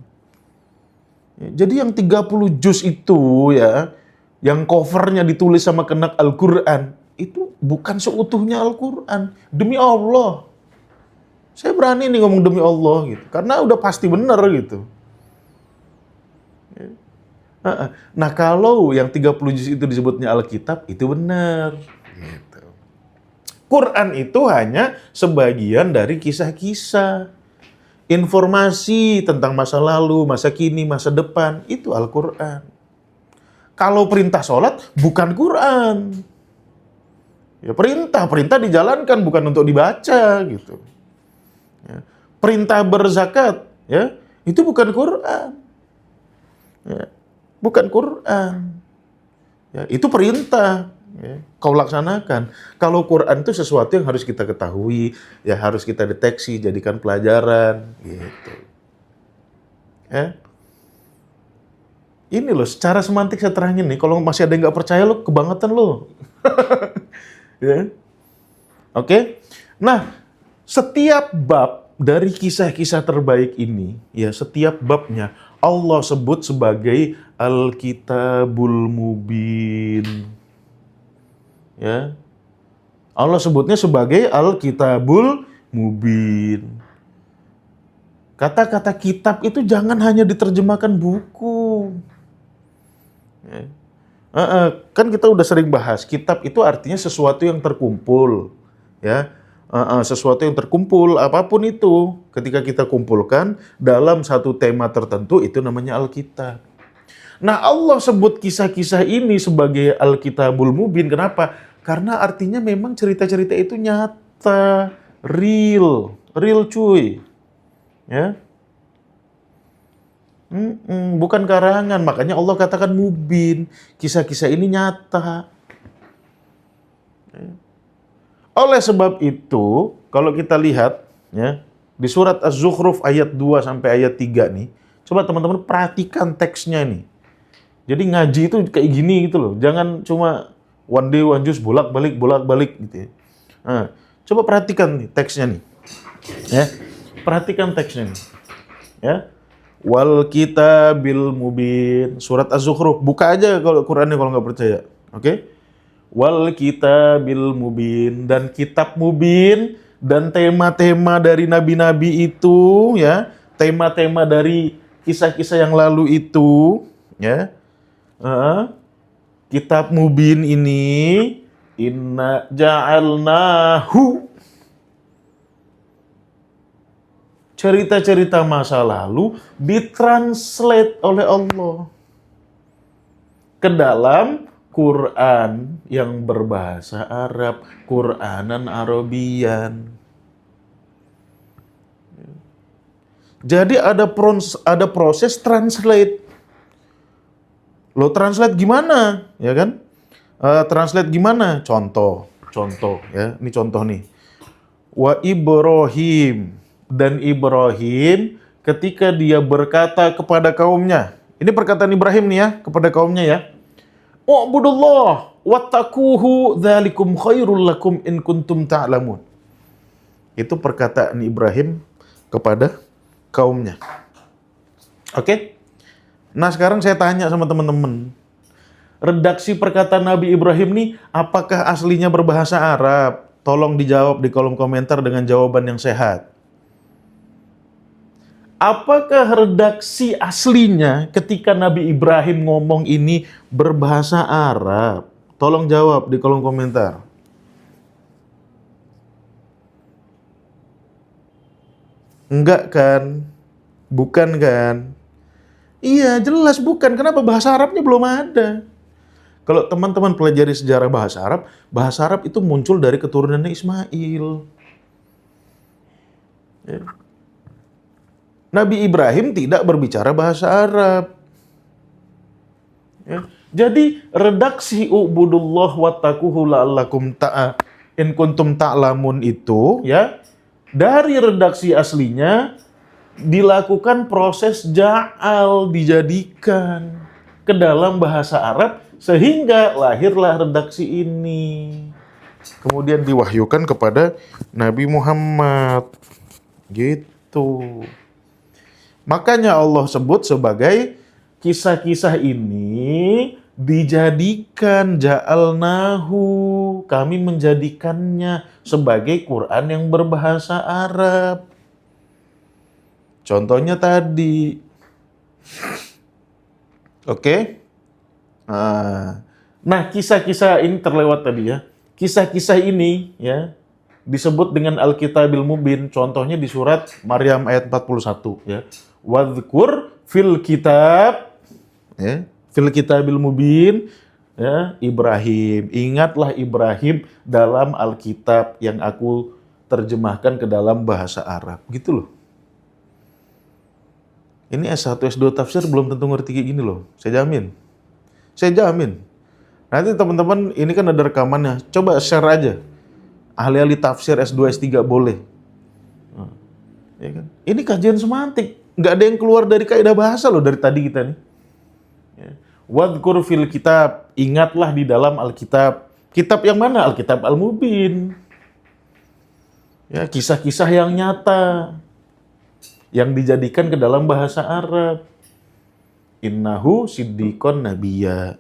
Ya, jadi yang 30 juz itu ya, yang covernya ditulis sama kenak Al-Quran, itu bukan seutuhnya Al-Quran. Demi Allah. Saya berani nih ngomong demi Allah gitu. Karena udah pasti benar gitu. Nah kalau yang 30 juz itu disebutnya Alkitab, itu benar. Gitu. Quran itu hanya sebagian dari kisah-kisah. Informasi tentang masa lalu, masa kini, masa depan, itu Al-Quran. Kalau perintah sholat, bukan Quran. Ya perintah dijalankan, bukan untuk dibaca gitu. Ya. Perintah berzakat, ya itu bukan Quran. Ya. Bukan Quran. Ya, itu perintah. Ya, kau laksanakan. Kalau Quran itu sesuatu yang harus kita ketahui, ya harus kita deteksi, jadikan pelajaran. Gitu. Ya. Ini loh, secara semantik saya terangin nih. Kalau masih ada yang nggak percaya lo, kebangetan lo. Ya. Oke. Nah, setiap bab dari kisah-kisah terbaik ini, ya setiap babnya Allah sebut sebagai Al-Kitabul Mubin. Ya. Allah sebutnya sebagai Al-Kitabul Mubin. Kata-kata kitab itu jangan hanya diterjemahkan buku. Ya. Kan kita udah sering bahas, kitab itu artinya sesuatu yang terkumpul. Ya. Sesuatu yang terkumpul, apapun itu, ketika kita kumpulkan dalam satu tema tertentu, itu namanya Alkitab. Nah, Allah sebut kisah-kisah ini sebagai Al-Kitabul Mubin. Kenapa? Karena artinya memang cerita-cerita itu nyata, real cuy. Ya, bukan karangan. Makanya Allah katakan mubin. Kisah-kisah ini nyata. Ya. Oleh sebab itu, kalau kita lihat ya di surat Az-Zukhruf ayat 2 sampai ayat 3 nih, Coba teman-teman perhatikan teksnya nih. Jadi ngaji itu kayak gini gitu loh. Jangan cuma one day one juice bolak-balik gitu ya. Nah, coba perhatikan nih teksnya nih. Ya. Perhatikan teksnya nih. Ya. Wal kitabil mubin. Surat Az-Zukhruf. Buka aja kalau Qur'annya kalau nggak percaya. Oke? Wal kitabil mubin, dan kitab mubin, dan tema-tema dari nabi-nabi itu ya, tema-tema dari kisah-kisah yang lalu itu ya. Kitab mubin ini inna ja'alnahu, cerita-cerita masa lalu ditranslate oleh Allah ke dalam Quran yang berbahasa Arab, Quranan Arabian. Jadi ada proses translate. Lo translate gimana, ya kan? Translate gimana? Contoh ya. Ini contoh nih. Wa Ibrahim, dan Ibrahim ketika dia berkata kepada kaumnya. Ini perkataan Ibrahim nih ya, kepada kaumnya ya. U'budullah wattaquhu dzalikum khairul lakum in kuntum ta'lamun. Itu perkataan Ibrahim kepada kaumnya. Oke? Nah, sekarang saya tanya sama teman-teman. Redaksi perkataan Nabi Ibrahim nih, apakah aslinya berbahasa Arab? Tolong dijawab di kolom komentar dengan jawaban yang sehat. Apakah redaksi aslinya ketika Nabi Ibrahim ngomong ini berbahasa Arab? Tolong jawab di kolom komentar. Enggak kan? Bukan kan? Iya, jelas bukan. Kenapa? Bahasa Arabnya belum ada. Kalau teman-teman pelajari sejarah bahasa Arab itu muncul dari keturunannya Ismail. Ya. Nabi Ibrahim tidak berbicara bahasa Arab. Ya. Jadi redaksi ubudullah wattaquhu la'allakum in kuntum ta'lamun itu ya, dari redaksi aslinya dilakukan proses ja'al, dijadikan ke dalam bahasa Arab sehingga lahirlah redaksi ini. Kemudian diwahyukan kepada Nabi Muhammad. Gitu. Makanya Allah sebut sebagai kisah-kisah ini dijadikan ja'alnahu, kami menjadikannya sebagai Quran yang berbahasa Arab. Contohnya tadi. Oke? Nah, kisah-kisah ini terlewat tadi ya. Kisah-kisah ini ya disebut dengan Al-Kitabil Mubin. Contohnya di surat Maryam ayat 41 ya. Wadhkur fil kitab ya, fil kitabil mubin ya, Ibrahim. Ingatlah Ibrahim dalam Alkitab yang aku terjemahkan ke dalam bahasa Arab. Gitu loh. Ini S1, S2 tafsir belum tentu ngerti kayak gini loh. Saya jamin. Nanti teman-teman, ini kan ada rekamannya. Coba share aja. Ahli-ahli tafsir S2, S3 boleh. Ya kan? Ini kajian semantik. Nggak ada yang keluar dari kaidah bahasa loh dari tadi kita nih. Ya. Wadhkur fil kitab. Ingatlah di dalam Alkitab. Kitab yang mana? Alkitab Al-Mubin. Ya, kisah-kisah yang nyata. Yang dijadikan ke dalam bahasa Arab. Innahu siddiqon nabiyya.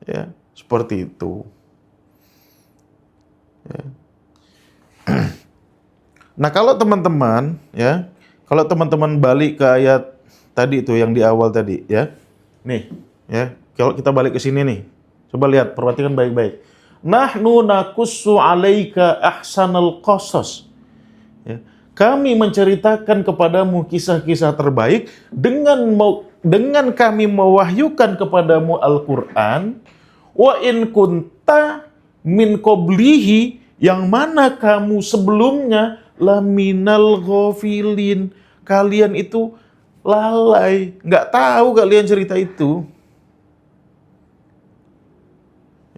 Ya, seperti itu. Ya. Nah, kalau teman-teman balik ke ayat tadi itu yang di awal tadi ya. Nih, ya. Kalau kita balik ke sini nih. Coba lihat, perhatikan baik-baik. Nahnu naqussu 'alaika ahsanal qasas. Ya. Kami menceritakan kepadamu kisah-kisah terbaik dengan kami mewahyukan kepadamu Al-Qur'an. Wa in kunta min qablihi, yang mana kamu sebelumnya laminal ghafilin. Kalian itu lalai, nggak tahu kalian cerita itu.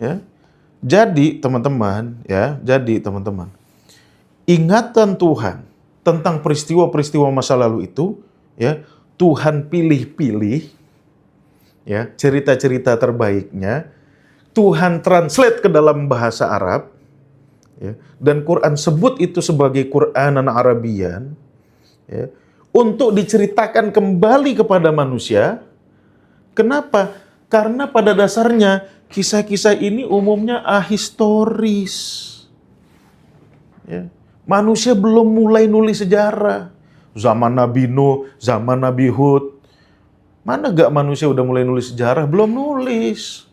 Ya. Jadi teman-teman, ingatan Tuhan tentang peristiwa-peristiwa masa lalu itu ya, Tuhan pilih-pilih, ya, cerita-cerita terbaiknya, Tuhan translate ke dalam bahasa Arab, ya, dan Quran sebut itu sebagai Quranan Arabian, ya, untuk diceritakan kembali kepada manusia. Kenapa? Karena pada dasarnya kisah-kisah ini umumnya ahistoris. Ya. Manusia belum mulai nulis sejarah. Zaman Nabi Nuh, zaman Nabi Hud. Mana gak manusia udah mulai nulis sejarah? Belum nulis.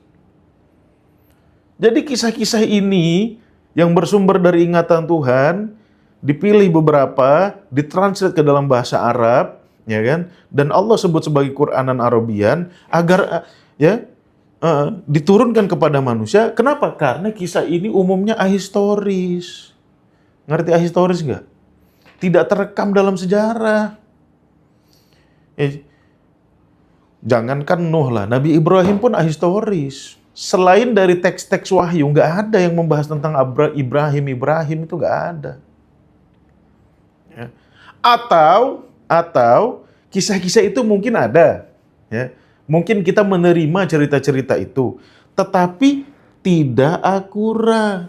Jadi kisah-kisah ini yang bersumber dari ingatan Tuhan, dipilih beberapa, ditranslate ke dalam bahasa Arab, ya kan? Dan Allah sebut sebagai Quranan Arabian agar diturunkan kepada manusia. Kenapa? Karena kisah ini umumnya ahistoris. Ngerti ahistoris nggak? Tidak terekam dalam sejarah. Jangankan Nuh lah, Nabi Ibrahim pun ahistoris. Selain dari teks-teks wahyu, nggak ada yang membahas tentang Ibrahim itu nggak ada. Ya. Atau kisah-kisah itu mungkin ada, ya. Mungkin kita menerima cerita-cerita itu, tetapi tidak akurat.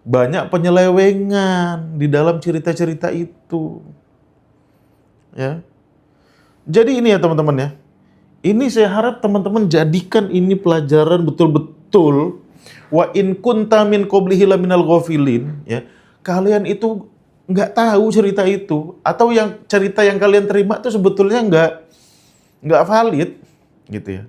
Banyak penyelewengan di dalam cerita-cerita itu. Ya. Jadi ini ya teman-teman ya. Ini saya harap teman-teman jadikan ini pelajaran betul-betul. Wa in kunta min qablihi laminal ghafilin, ya. Kalian itu nggak tahu cerita itu, atau yang cerita yang kalian terima itu sebetulnya nggak valid, gitu ya.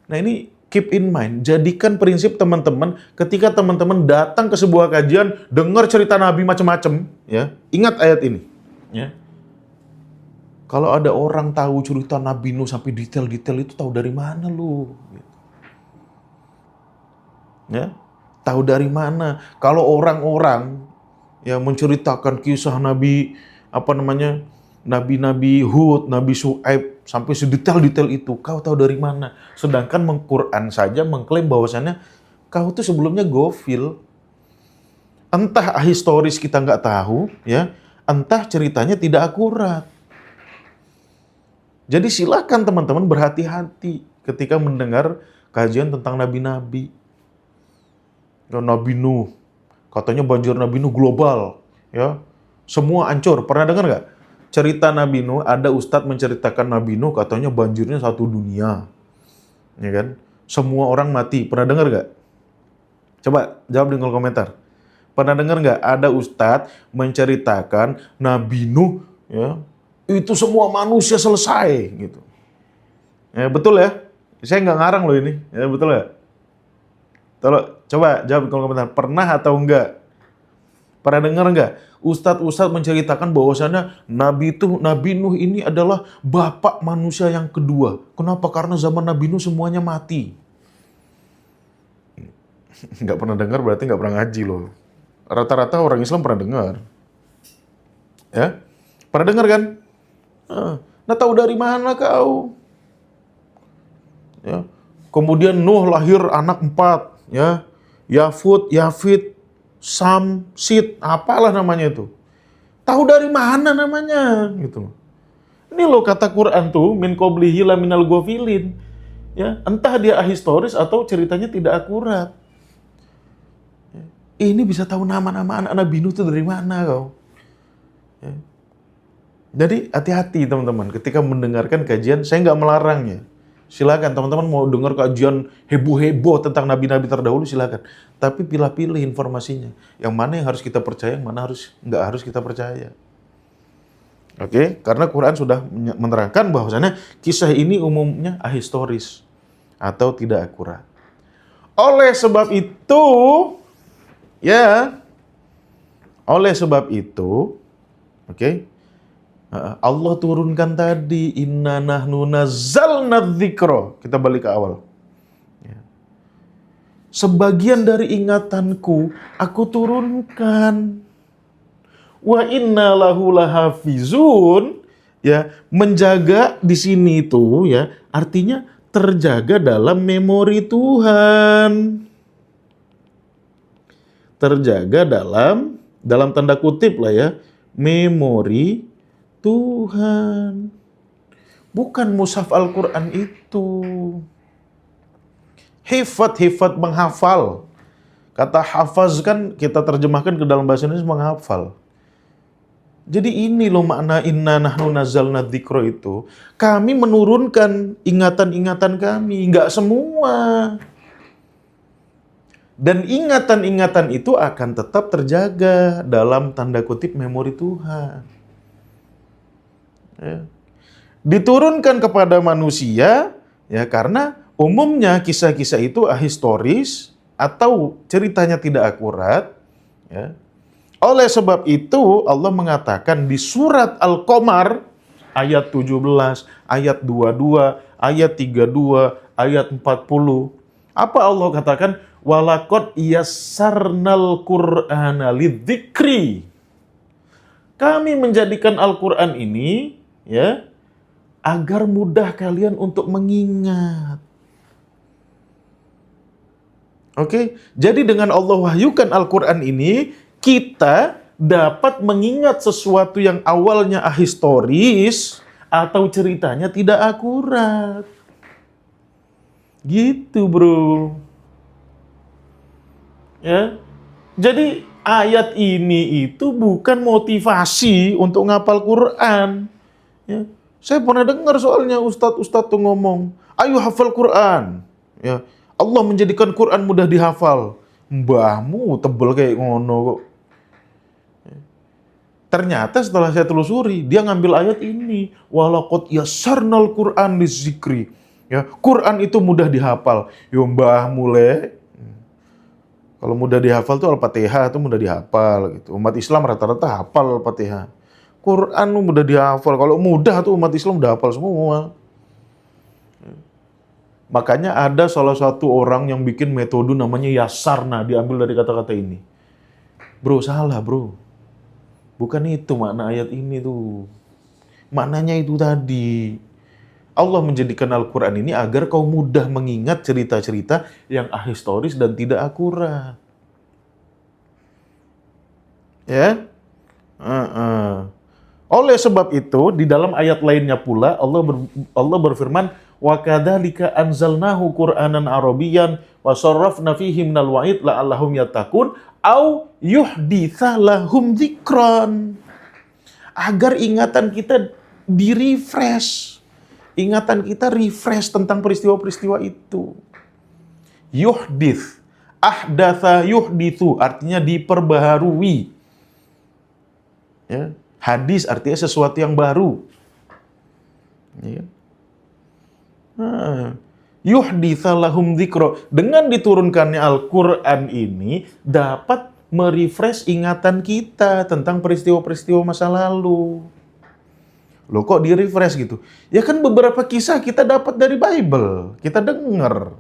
Nah ini keep in mind, jadikan prinsip teman-teman ketika teman-teman datang ke sebuah kajian, dengar cerita Nabi macam-macam, ya. Ingat ayat ini, ya. Kalau ada orang tahu cerita Nabi Nuh sampai detail-detail itu, tahu dari mana lu? Gitu. Ya, tahu dari mana? Kalau orang-orang yang menceritakan kisah Nabi Nabi Hud, Nabi Syuaib sampai sedetail-detail itu, kau tahu dari mana? Sedangkan Quran saja mengklaim bahwasannya kau tuh sebelumnya gofil. Entah historis kita nggak tahu, ya, entah ceritanya tidak akurat. Jadi silakan teman-teman berhati-hati ketika mendengar kajian tentang nabi-nabi. Nabi Nuh, katanya banjir Nabi Nuh global, ya, semua hancur. Pernah dengar nggak? Cerita Nabi Nuh, ada ustadz menceritakan Nabi Nuh, katanya banjirnya satu dunia, ya kan? Semua orang mati. Pernah dengar nggak? Coba jawab di kolom komentar. Pernah dengar nggak ada ustadz menceritakan Nabi Nuh, ya, itu semua manusia selesai, gitu. Ya, betul ya? Saya nggak ngarang loh ini, ya betul ya? Coba jawab di kolom komentar. Pernah atau enggak? Pernah dengar nggak? Ustadz menceritakan bahwasannya Nabi Nuh ini adalah bapak manusia yang kedua. Kenapa? Karena zaman Nabi Nuh semuanya mati. Nggak pernah dengar berarti nggak pernah ngaji loh. Rata-rata orang Islam pernah dengar. Ya? Pernah dengar kan? Nah, tahu dari mana kau? Ya. Kemudian Nuh lahir anak 4, ya. Yafid, Sam, Sid, apalah namanya itu. Tahu dari mana namanya, gitu. Ini loh kata Quran tuh, min qablihi laminal ghafilin. Ya, entah dia ahistoris atau ceritanya tidak akurat. Ya. Ini bisa tahu nama-nama anak Nabi Nuh itu dari mana kau? Ya. Jadi hati-hati teman-teman ketika mendengarkan kajian. Saya nggak melarangnya. Silakan teman-teman mau dengar kajian heboh-heboh tentang nabi-nabi terdahulu, silakan. Tapi pilih-pilih informasinya. Yang mana yang harus kita percaya, yang mana nggak harus kita percaya. Oke? Karena Quran sudah menerangkan bahwasannya kisah ini umumnya ahistoris atau tidak akurat. Oleh sebab itu, oke? Allah turunkan tadi, inna nahnu nazzalna dzikra. Kita balik ke awal. Ya. Sebagian dari ingatanku aku turunkan. Wa inna lahu lahafizun. Ya, menjaga di sini itu ya, artinya terjaga dalam memori Tuhan. Terjaga dalam tanda kutip lah ya, memori Tuhan. Bukan mushaf Al-Quran itu. Hifat menghafal. Kata hafaz kan kita terjemahkan ke dalam bahasa Indonesia menghafal. Jadi ini loh makna inna nahnu nazzalna dzikra itu. Kami menurunkan ingatan-ingatan kami, enggak semua. Dan ingatan-ingatan itu akan tetap terjaga dalam tanda kutip memori Tuhan. Ya. Diturunkan kepada manusia ya karena umumnya kisah-kisah itu ahistoris atau ceritanya tidak akurat ya. Oleh sebab itu Allah mengatakan di surat Al-Qamar ayat 17, ayat 22, ayat 32, ayat 40. Apa Allah katakan? Walaqad yassarnal Qur'ana lidzikri. Kami menjadikan Al-Qur'an ini ya agar mudah kalian untuk mengingat. Oke, jadi dengan Allah wahyukan Al-Qur'an ini, kita dapat mengingat sesuatu yang awalnya ahistoris atau ceritanya tidak akurat. Gitu, bro. Ya. Jadi ayat ini itu bukan motivasi untuk ngapal Quran. Ya. Saya pernah dengar soalnya ustadz tuh ngomong, ayo hafal Quran. Ya. Allah menjadikan Quran mudah dihafal. Mbahmu tebel kayak ngono kok. Ternyata setelah saya telusuri, dia ngambil ayat ini. Walaqad yassarnal Qur'an lidzikri. Ya, Quran itu mudah dihafal. Yo mbahmu le. Kalau mudah dihafal tuh Al-Fatihah itu mudah dihafal gitu. Umat Islam rata-rata hafal Al-Fatihah. Quran mudah dihafal. Kalau mudah tuh umat Islam udah hafal semua. Makanya ada salah satu orang yang bikin metode namanya Yassarna, diambil dari kata-kata ini. Bro, salah bro. Bukan itu makna ayat ini tuh. Maknanya itu tadi. Allah menjadikan Al-Quran ini agar kau mudah mengingat cerita-cerita yang ahistoris dan tidak akurat. Ya? Oleh sebab itu, di dalam ayat lainnya pula, Allah berfirman, وَكَذَلِكَ أَنْزَلْنَاهُ قُرْآنًا عَرَبِيًّا وَصَرَّفْنَا فِيهِ مِنَ الْوَعِيدِ لَعَلَّهُمْ يَتَّقُونَ أَوْ يُحْدِثَ لَهُمْ ذِكْرًا. Agar ingatan kita di-refresh. Ingatan kita refresh tentang peristiwa-peristiwa itu. Yuhdith. Ahdatha yuhdithu. Artinya diperbaharui. Ya. Hadis artinya sesuatu yang baru. Ya. Yuhditha lahum dzikra. Dengan diturunkannya Al-Quran ini dapat merefresh ingatan kita tentang peristiwa-peristiwa masa lalu. Loh kok di-refresh gitu? Ya kan beberapa kisah kita dapat dari Bible. Kita dengar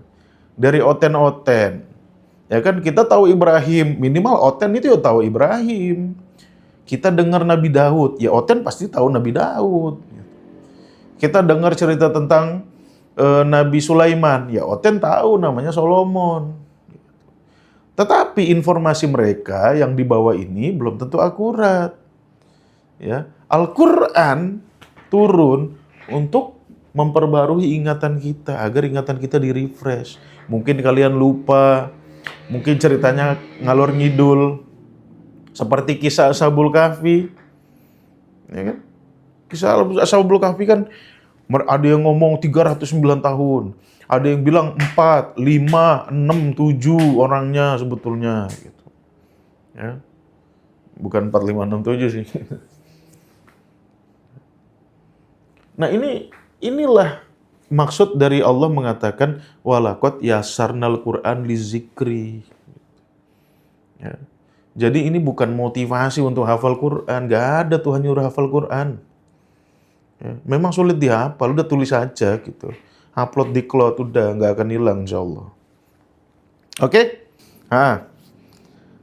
dari oten-oten. Ya kan kita tahu Ibrahim. Minimal oten itu ya tahu Ibrahim. Kita dengar Nabi Daud. Ya oten pasti tahu Nabi Daud. Kita dengar cerita tentang Nabi Sulaiman. Ya oten tahu namanya Solomon. Tetapi informasi mereka yang dibawa ini belum tentu akurat. Ya, Al-Quran turun untuk memperbarui ingatan kita, agar ingatan kita di-refresh. Mungkin kalian lupa, mungkin ceritanya ngalor ngidul, seperti kisah Ashabul Kahfi. Ya kan? Kisah Ashabul Kahfi kan ada yang ngomong 309 tahun, ada yang bilang 4, 5, 6, 7 orangnya sebetulnya. Gitu. Ya. Bukan 4, 5, 6, 7 sih. Nah inilah maksud dari Allah mengatakan walaqad yassarnal Qur'an lidzikri. Ya. Jadi ini bukan motivasi untuk hafal Quran, nggak ada Tuhan nyuruh hafal Quran. Ya. Memang sulit dihafal, udah tulis aja gitu. Upload di cloud udah nggak akan hilang insyaallah. Oke?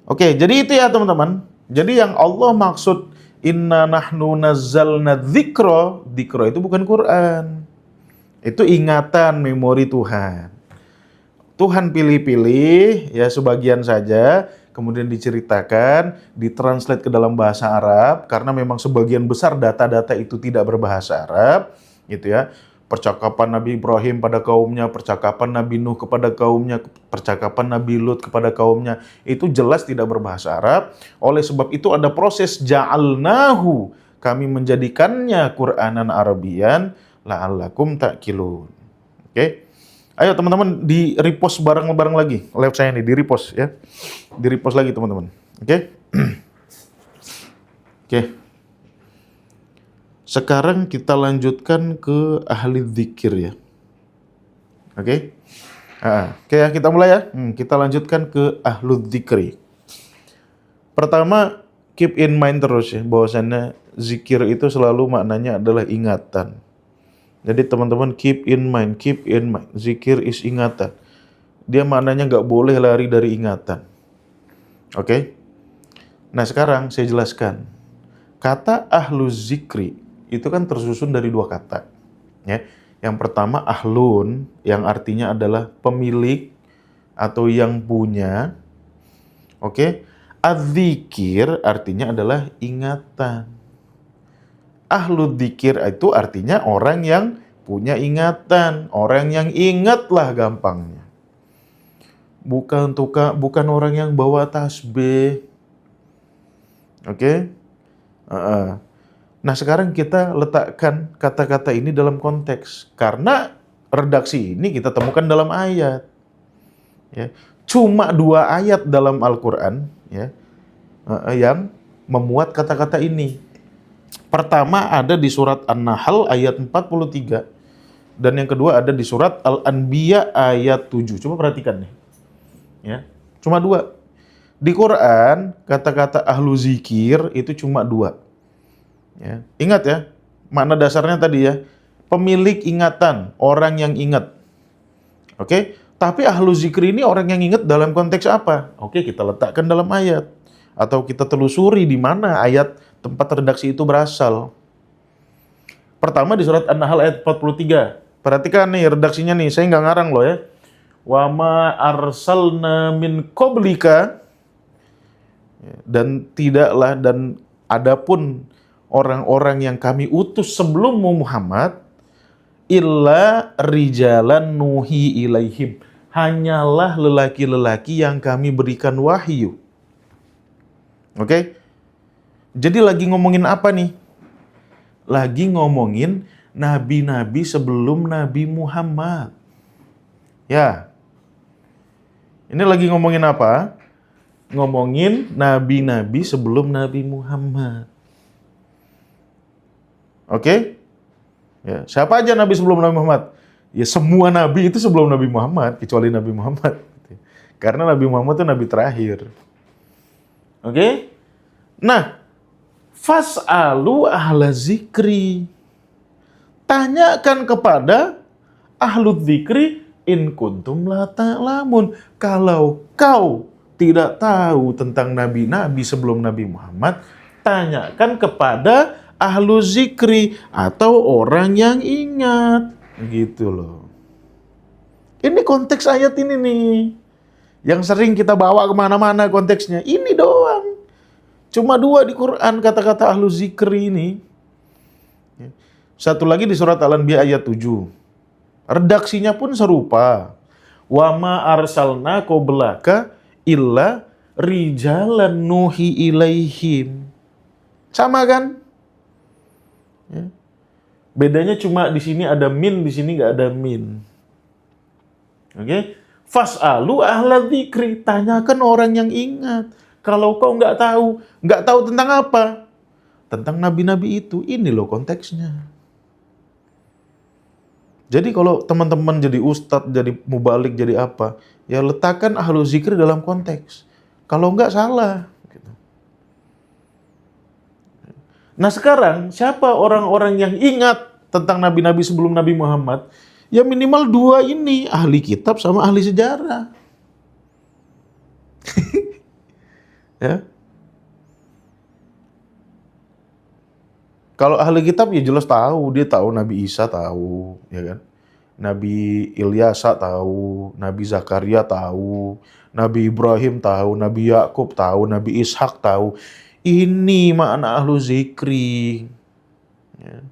Oke, jadi itu ya teman-teman. Jadi yang Allah maksud inna nahnu nazzalna dzikra, dzikra itu bukan Quran. Itu ingatan, memori Tuhan. Tuhan pilih-pilih ya sebagian saja, kemudian diceritakan, ditranslate ke dalam bahasa Arab karena memang sebagian besar data-data itu tidak berbahasa Arab, gitu ya. Percakapan Nabi Ibrahim pada kaumnya, percakapan Nabi Nuh kepada kaumnya, percakapan Nabi Lut kepada kaumnya, itu jelas tidak berbahasa Arab. Oleh sebab itu ada proses ja'alnahu, kami menjadikannya Qur'anan Arabian la'allakum ta'qilun. Oke? Ayo teman-teman di repost bareng-bareng lagi live saya nih, di repost ya. Di repost lagi teman-teman. Oke? Oke. Sekarang kita lanjutkan ke ahli dzikir ya. Oke? Oke ya, kita mulai ya. Kita lanjutkan ke ahlu dzikri. Pertama, keep in mind terus ya, bahwasannya zikir itu selalu maknanya adalah ingatan. Jadi teman-teman keep in mind. Zikir is ingatan. Dia maknanya nggak boleh lari dari ingatan. Oke? Nah sekarang saya jelaskan. Kata ahlu zikri itu kan tersusun dari dua kata. Ya. Yang pertama ahlun, yang artinya adalah pemilik atau yang punya. Oke? Az-zikir artinya adalah ingatan. Ahlu dzikir itu artinya orang yang punya ingatan, orang yang ingat lah gampangnya. Bukan orang yang bawa tasbih. Oke? Nah sekarang kita letakkan kata-kata ini dalam konteks. Karena redaksi ini kita temukan dalam ayat. Ya. Cuma 2 ayat dalam Al-Quran ya, yang memuat kata-kata ini. Pertama ada di surat An-Nahl ayat 43. Dan yang kedua ada di surat Al-Anbiya ayat 7. Coba perhatikan nih. Ya. Cuma 2. Di Quran, kata-kata ahlu zikir itu cuma 2. Ya. Ingat ya, makna dasarnya tadi ya. Pemilik ingatan, orang yang ingat. Oke? Tapi ahlu zikir ini orang yang ingat dalam konteks apa? Oke, kita letakkan dalam ayat. Atau kita telusuri di mana ayat tempat redaksi itu berasal. Pertama di surat An-Nahl ayat 43. Perhatikan nih redaksinya nih, saya nggak ngarang loh ya. Wa ma arsalna min qablika, dan tidaklah dan adapun orang-orang yang kami utus sebelummu Muhammad, illa rijalan nuhi ilaihim, hanyalah lelaki-lelaki yang kami berikan wahyu. Oke? Jadi lagi ngomongin apa nih? Lagi ngomongin nabi-nabi sebelum Nabi Muhammad. Ya. Ini lagi ngomongin apa? Ngomongin nabi-nabi sebelum Nabi Muhammad. Oke? Ya, siapa aja nabi sebelum Nabi Muhammad? Ya semua nabi itu sebelum Nabi Muhammad, kecuali Nabi Muhammad. Karena Nabi Muhammad itu nabi terakhir. Oke? Nah, fas'alu ahla zikri. Tanyakan kepada ahlu dzikri in kuntum la ta'lamun. Kalau kau tidak tahu tentang nabi-nabi sebelum Nabi Muhammad, tanyakan kepada ahlu zikri atau orang yang ingat. Gitu loh. Ini konteks ayat ini nih. Yang sering kita bawa kemana-mana konteksnya. Ini doang. Cuma 2 di Quran kata-kata ahlu zikri ini. Satu lagi di surat Al-Anbiya ayat 7. Redaksinya pun serupa. Wa ma arsalna qablaka illa rijalan nuhi ilaihim. Sama kan? Ya. Bedanya cuma di sini ada min, di sini nggak ada min. Oke? Fas'alu ahla dzikri, tanyakan orang yang ingat. Kalau kau nggak tahu tentang apa? Tentang nabi-nabi itu. Ini loh konteksnya. Jadi kalau teman-teman jadi ustadz, jadi mubalik, jadi apa, ya letakkan ahlu zikri dalam konteks. Kalau enggak salah. Nah sekarang, siapa orang-orang yang ingat tentang nabi-nabi sebelum Nabi Muhammad? Ya minimal 2 ini, ahli kitab sama ahli sejarah. Ya. Kalau ahli kitab ya jelas tahu, dia tahu Nabi Isa tahu, ya kan? Nabi Ilyasa tahu, Nabi Zakaria tahu, Nabi Ibrahim tahu, Nabi Yakub tahu, Nabi Ishak tahu. Ini makna ahlu zikri. Ya.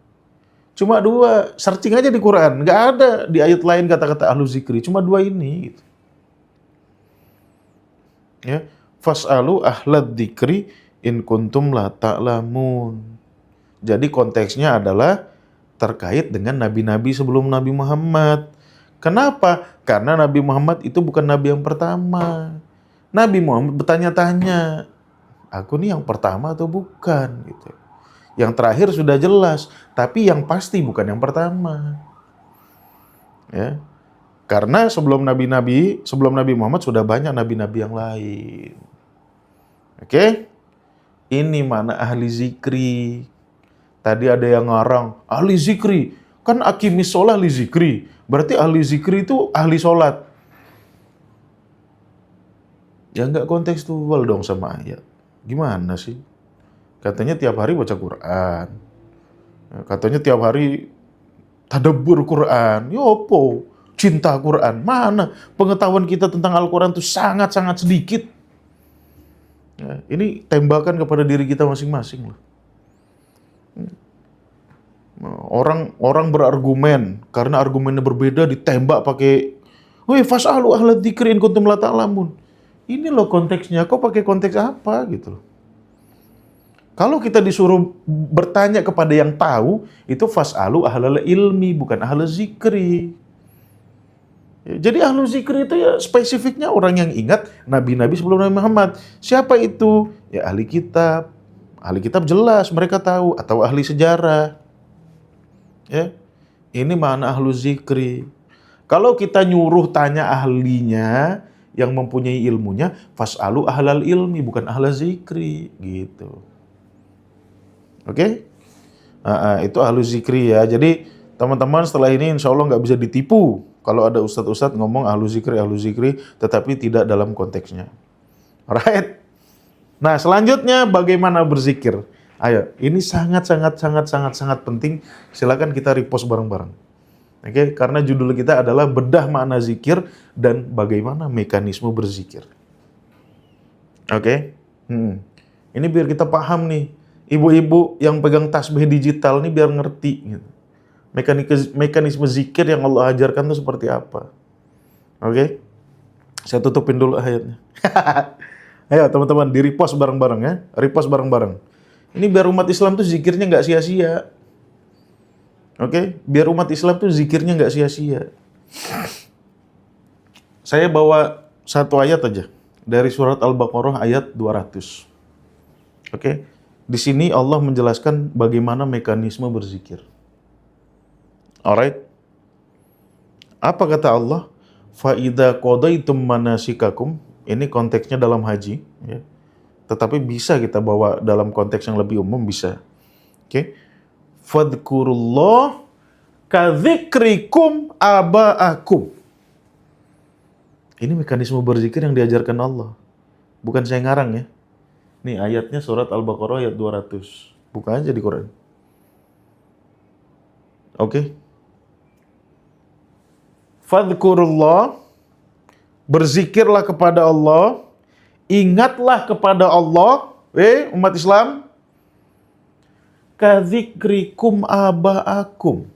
Cuma dua, searching aja di Quran. Nggak ada di ayat lain kata-kata ahlu zikri. Cuma dua ini. Gitu. Ya. Fas'alu ahlad dzikri in kuntum la ta'lamun. Jadi konteksnya adalah terkait dengan nabi-nabi sebelum Nabi Muhammad. Kenapa? Karena Nabi Muhammad itu bukan nabi yang pertama. Nabi Muhammad bertanya-tanya, aku nih yang pertama atau bukan? Gitu. Yang terakhir sudah jelas, tapi yang pasti bukan yang pertama. Ya. Karena sebelum Nabi Muhammad sudah banyak nabi-nabi yang lain. Oke? Ini mana ahli zikri. Tadi ada yang ngarang, ahli zikri. Kan akimis sholat ahli zikri. Berarti ahli zikri itu ahli sholat. Ya nggak kontekstual dong sama ayat. Gimana sih? Katanya tiap hari baca Quran. Katanya tiap hari tadabbur Quran. Ya opo? Cinta Quran. Mana? Pengetahuan kita tentang Al-Quran itu sangat-sangat sedikit. Ya, ini tembakan kepada diri kita masing-masing loh. Orang berargumen karena argumennya berbeda ditembak pakai woi fas'alu ahla dzikri in kuntum la ta'lamun. Ini loh konteksnya, kok pakai konteks apa gitu loh. Kalau kita disuruh bertanya kepada yang tahu, itu fas'alu ahlal ilmi bukan ahla zikri. Jadi ahlu zikri itu ya spesifiknya orang yang ingat nabi-nabi sebelum Nabi Muhammad. Siapa itu? Ya ahli kitab. Ahli kitab jelas mereka tahu, atau ahli sejarah. Ya, ini mana ahlu zikri. Kalau kita nyuruh tanya ahlinya yang mempunyai ilmunya, fas'alu ahlal ilmi bukan ahla zikri, gitu. Oke? Itu ahlu zikri ya. Jadi teman-teman setelah ini insya Allah nggak bisa ditipu kalau ada ustadz-ustadz ngomong ahlu zikri, tetapi tidak dalam konteksnya. Alright? Nah selanjutnya bagaimana berzikir? Ayo, ini sangat penting. Silakan kita repost bareng-bareng. Oke, karena judul kita adalah bedah makna zikir dan bagaimana mekanisme berzikir. Oke, ini biar kita paham nih, ibu-ibu yang pegang tasbih digital nih biar ngerti gitu. Mekanisme zikir yang Allah ajarkan itu seperti apa. Oke, saya tutupin dulu ayatnya. Ayo teman-teman, di repost bareng-bareng ya, repost bareng-bareng. Ini biar umat Islam tuh zikirnya nggak sia-sia. Oke, biar umat Islam tuh zikirnya nggak sia-sia. Saya bawa satu ayat aja dari surat Al-Baqarah ayat 200. Oke, di sini Allah menjelaskan bagaimana mekanisme berzikir. Alright. Apa kata Allah? Fa idza qadaitum manasikakum. Ini konteksnya dalam haji, ya. Tetapi bisa kita bawa dalam konteks yang lebih umum, bisa. Oke. Fadhkurullah kadzikrikum aba'akum. Ini mekanisme berzikir yang diajarkan Allah. Bukan saya ngarang ya. Nih ayatnya surat Al-Baqarah ayat 200. Buka aja di Quran. Oke. Fadhkurullah, berzikirlah kepada Allah. Ingatlah kepada Allah, umat Islam, kadzikrikum aba'akum.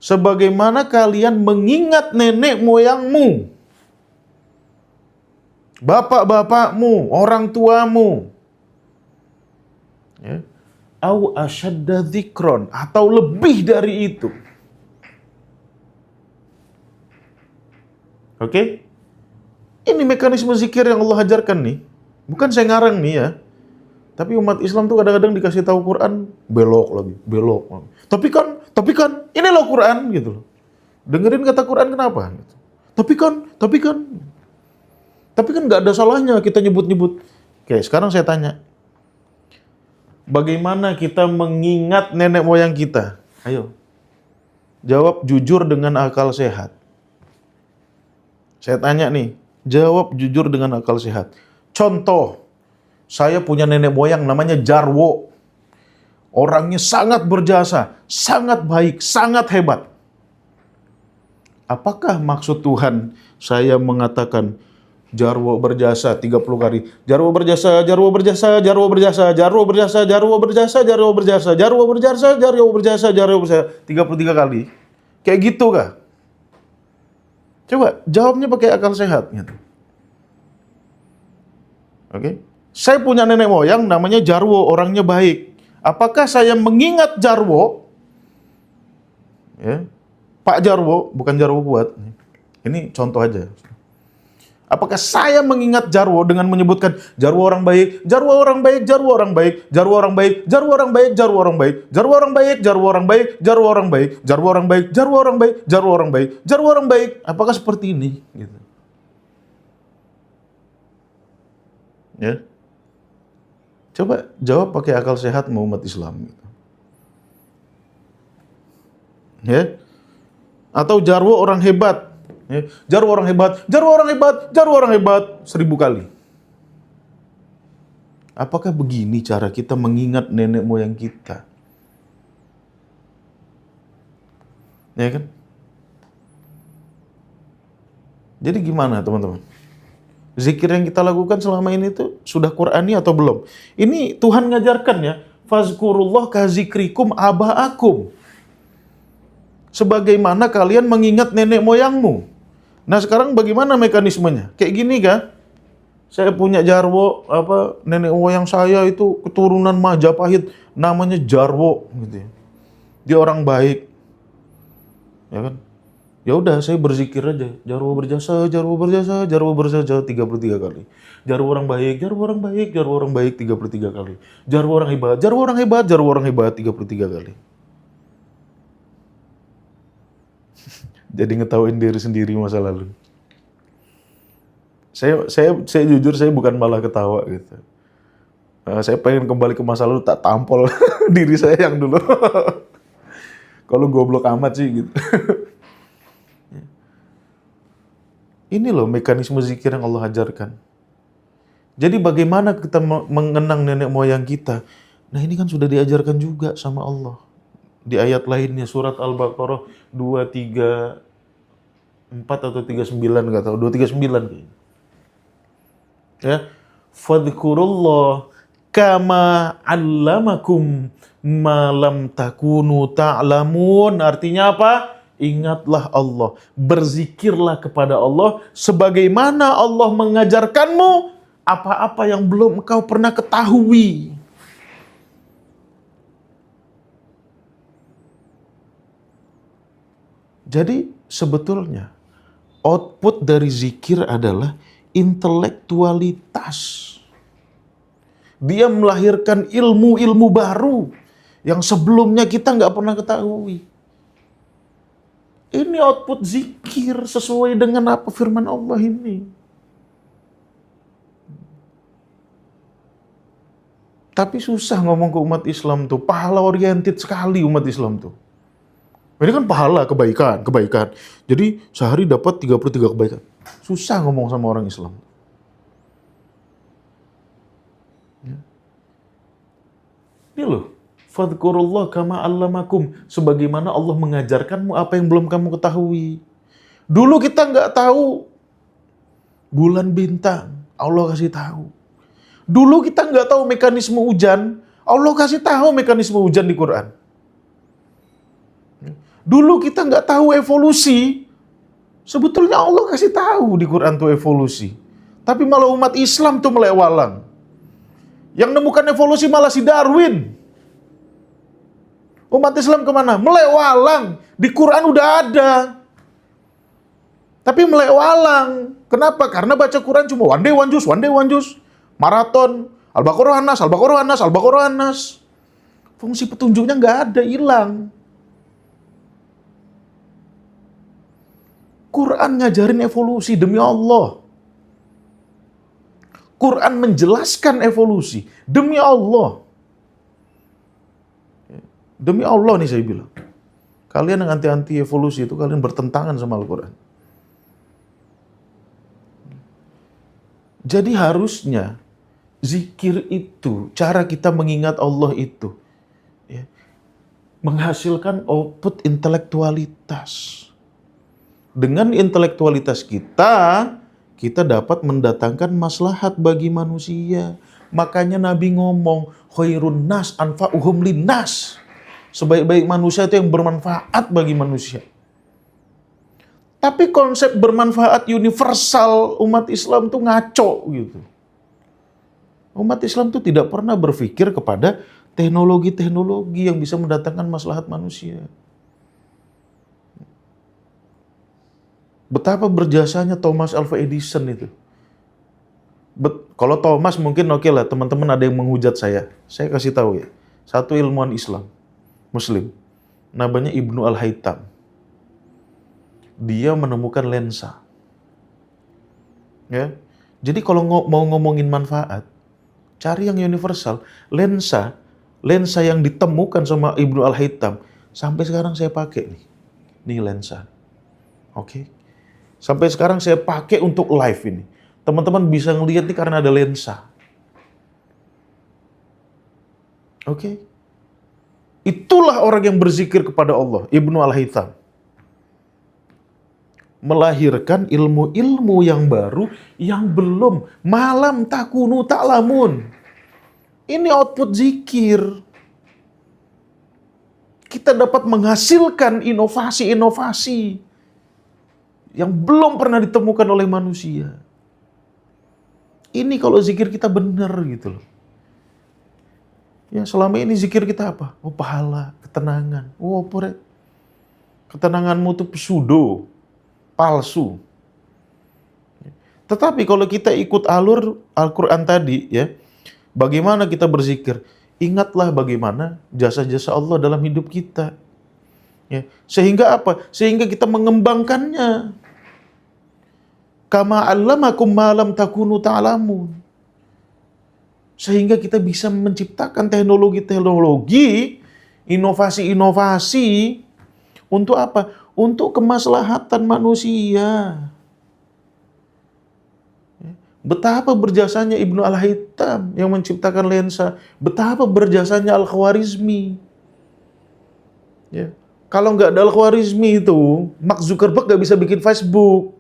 Sebagaimana kalian mengingat nenek moyangmu, bapak-bapakmu, orang tuamu. Ya. Au asyadda dzikron, atau lebih dari itu. Oke? Ini mekanisme zikir yang Allah ajarkan nih. Bukan saya ngarang nih ya. Tapi umat Islam tuh kadang-kadang dikasih tahu Quran, belok lagi. Tapi kan, ini loh Quran gitu loh. Dengerin kata Quran kenapa? Gitu. Tapi kan nggak ada salahnya kita nyebut-nyebut. Oke, sekarang saya tanya. Bagaimana kita mengingat nenek moyang kita? Ayo. Jawab jujur dengan akal sehat. Saya tanya nih. Jawab jujur dengan akal sehat. Contoh, saya punya nenek moyang namanya Jarwo. Orangnya sangat berjasa, sangat baik, sangat hebat. Apakah maksud Tuhan saya mengatakan jarwo berjasa 30 kali? Jarwo berjasa, jarwo berjasa, jarwo berjasa, jarwo berjasa, jarwo berjasa, jarwo berjasa, jarwo berjasa, jarwo berjasa, jarwo berjasa 33 kali. Kayak gitu kah? Coba jawabnya pakai akal sehat gitu. Oke. Saya punya nenek moyang namanya Jarwo, orangnya baik. Apakah saya mengingat Jarwo? Ya. Pak Jarwo, bukan Jarwo kuat. Ini contoh aja. Apakah saya mengingat Jarwo dengan menyebutkan Jarwo orang baik, Jarwo orang baik, Jarwo orang baik, Jarwo orang baik, Jarwo orang baik, Jarwo orang baik, Jarwo orang baik, Jarwo orang baik, Jarwo orang baik, Jarwo orang baik, Jarwo orang baik, Jarwo orang baik, Jarwo orang baik. Apakah seperti ini? Gitu. Ya. Coba jawab pakai akal sehat mau umat Islam. Gitu. Ya. Atau Jarwo orang hebat. Ya. Jarwo orang hebat, Jarwo orang hebat, Jarwo orang hebat 1000 kali. Apakah begini cara kita mengingat nenek moyang kita? Ya kan? Jadi gimana teman-teman? Zikir yang kita lakukan selama ini tuh sudah Qur'ani atau belum? Ini Tuhan ngajarkan ya, fazkurullah kazikrikum aba'akum. Sebagaimana kalian mengingat nenek moyangmu. Nah sekarang bagaimana mekanismenya? Kayak gini kah? Saya punya Jarwo, nenek moyang saya itu keturunan Majapahit, namanya Jarwo gitu ya. Dia orang baik. Ya kan? Ya udah saya berzikir aja. Jarwo berjasa, Jarwo berjasa, Jarwo berjasa 33 kali. Jarwo orang baik, Jarwo orang baik, Jarwo orang baik 33 kali. Jarwo orang hebat, Jarwo orang hebat, Jarwo orang hebat 33 kali. Jadi ngetawain diri sendiri masa lalu. Saya jujur saya bukan malah ketawa gitu. Saya pengen kembali ke masa lalu tak tampol diri saya yang dulu. Kalau goblok amat sih gitu. Ini loh mekanisme zikir yang Allah ajarkan. Jadi bagaimana kita mengenang nenek moyang kita? Nah ini kan sudah diajarkan juga sama Allah. Di ayat lainnya surat Al-Baqarah 234 atau 39 nggak tahu 239 kayaknya. Ya, fadhkurullah kama 'allamakum ma lam takunu ta'lamun. Artinya apa? Ingatlah Allah, berzikirlah kepada Allah sebagaimana Allah mengajarkanmu apa-apa yang belum engkau pernah ketahui. Jadi sebetulnya output dari zikir adalah intelektualitas. Dia melahirkan ilmu-ilmu baru yang sebelumnya kita nggak pernah ketahui. Ini output zikir sesuai dengan apa firman Allah ini. Tapi susah ngomong ke umat Islam tuh, pahala oriented sekali umat Islam tuh. Ini kan pahala, kebaikan. Jadi sehari dapat 33 kebaikan. Susah ngomong sama orang Islam. Ini loh. Fadhkurullah kama 'allamakum. Sebagaimana Allah mengajarkanmu apa yang belum kamu ketahui. Dulu kita nggak tahu bulan bintang. Allah kasih tahu. Dulu kita nggak tahu mekanisme hujan. Allah kasih tahu mekanisme hujan di Quran. Dulu kita nggak tahu evolusi. Sebetulnya Allah kasih tahu di Quran tuh evolusi. Tapi malah umat Islam tuh melek walang. Yang nemukan evolusi malah si Darwin. Umat Islam kemana? Melek walang. Di Quran udah ada. Tapi melek walang. Kenapa? Karena baca Quran cuma one day one juice. Maraton. Al-Baqarah An-Nas. Fungsi petunjuknya nggak ada, hilang. Quran ngajarin evolusi demi Allah. Quran menjelaskan evolusi demi Allah. Demi Allah nih saya bilang. Kalian yang anti-anti evolusi itu kalian bertentangan sama Al-Quran. Jadi harusnya zikir itu, cara kita mengingat Allah itu, ya, menghasilkan output intelektualitas. Dengan intelektualitas kita, kita dapat mendatangkan maslahat bagi manusia. Makanya Nabi ngomong, khairun nas anfa'uhum linnas. Sebaik-baik manusia itu yang bermanfaat bagi manusia. Tapi konsep bermanfaat universal umat Islam tuh ngaco gitu. Umat Islam tuh tidak pernah berpikir kepada teknologi-teknologi yang bisa mendatangkan maslahat manusia. Betapa berjasanya Thomas Alva Edison itu. Kalau Thomas mungkin oke lah, teman-teman ada yang menghujat saya. Saya kasih tahu ya. Satu ilmuwan Islam, Muslim, namanya Ibnu Al-Haytham. Dia menemukan lensa. Ya. Jadi kalau mau ngomongin manfaat, cari yang universal. Lensa yang ditemukan sama Ibnu Al-Haytham, sampai sekarang saya pakai nih. Nih lensa. Oke. Sampai sekarang saya pakai untuk live ini. Teman-teman bisa ngelihat nih karena ada lensa. Oke. Itulah orang yang berzikir kepada Allah, Ibnu Al-Haytham. Melahirkan ilmu-ilmu yang baru yang belum malam takunu ta'lamun. Ini output zikir. Kita dapat menghasilkan inovasi-inovasi yang belum pernah ditemukan oleh manusia. Ini kalau zikir kita benar gitu loh. Ya, selama ini zikir kita apa? Oh, pahala, ketenangan. Oh, apa? Ketenanganmu itu pseudo, palsu. Tetapi kalau kita ikut alur Al-Quran tadi, ya, bagaimana kita berzikir? Ingatlah bagaimana jasa-jasa Allah dalam hidup kita. Ya, sehingga apa? Sehingga kita mengembangkannya. Kama 'allamakum ma lam takunu ta'lamun. Sehingga kita bisa menciptakan teknologi-teknologi, inovasi-inovasi untuk apa? Untuk kemaslahatan manusia. Betapa berjasanya Ibnu Al-Haytham yang menciptakan lensa. Betapa berjasanya Al-Khwarizmi. Ya. Kalau nggak ada Al-Khwarizmi itu, Mark Zuckerberg nggak bisa bikin Facebook.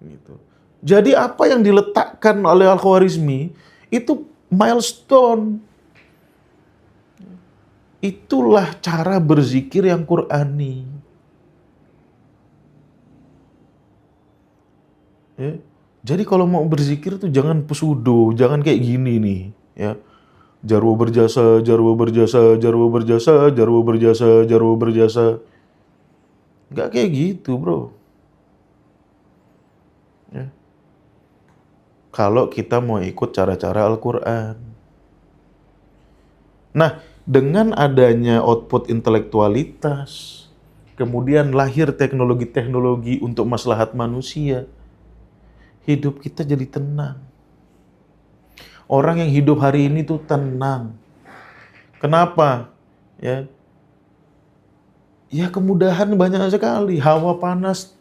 Gitu. Jadi apa yang diletakkan oleh Al-Khwarizmi itu milestone. Itulah cara berzikir yang Qur'ani. Ya. Jadi kalau mau berzikir tuh jangan pseudo, jangan kayak gini nih, ya. Jarwo berjasa, jarwo berjasa, jarwo berjasa, jarwo berjasa, jarwo berjasa. Nggak kayak gitu, bro. Ya. Kalau kita mau ikut cara-cara Al-Quran. Nah, dengan adanya output intelektualitas, kemudian lahir teknologi-teknologi untuk maslahat manusia, hidup kita jadi tenang. Orang yang hidup hari ini tuh tenang. Kenapa? Ya, ya kemudahan banyak sekali. Hawa panas,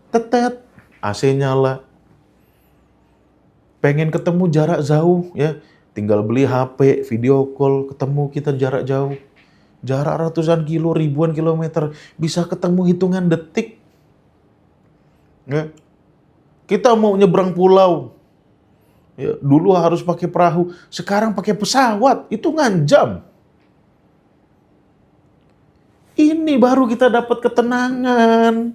tetet, AC nyala. Pengen ketemu jarak jauh, ya, tinggal beli HP, video call, ketemu kita jarak jauh. Jarak ratusan kilo, ribuan kilometer, bisa ketemu hitungan detik. Ya. Kita mau nyebrang pulau, ya, dulu harus pakai perahu, sekarang pakai pesawat, hitungan jam. Ini baru kita dapat ketenangan.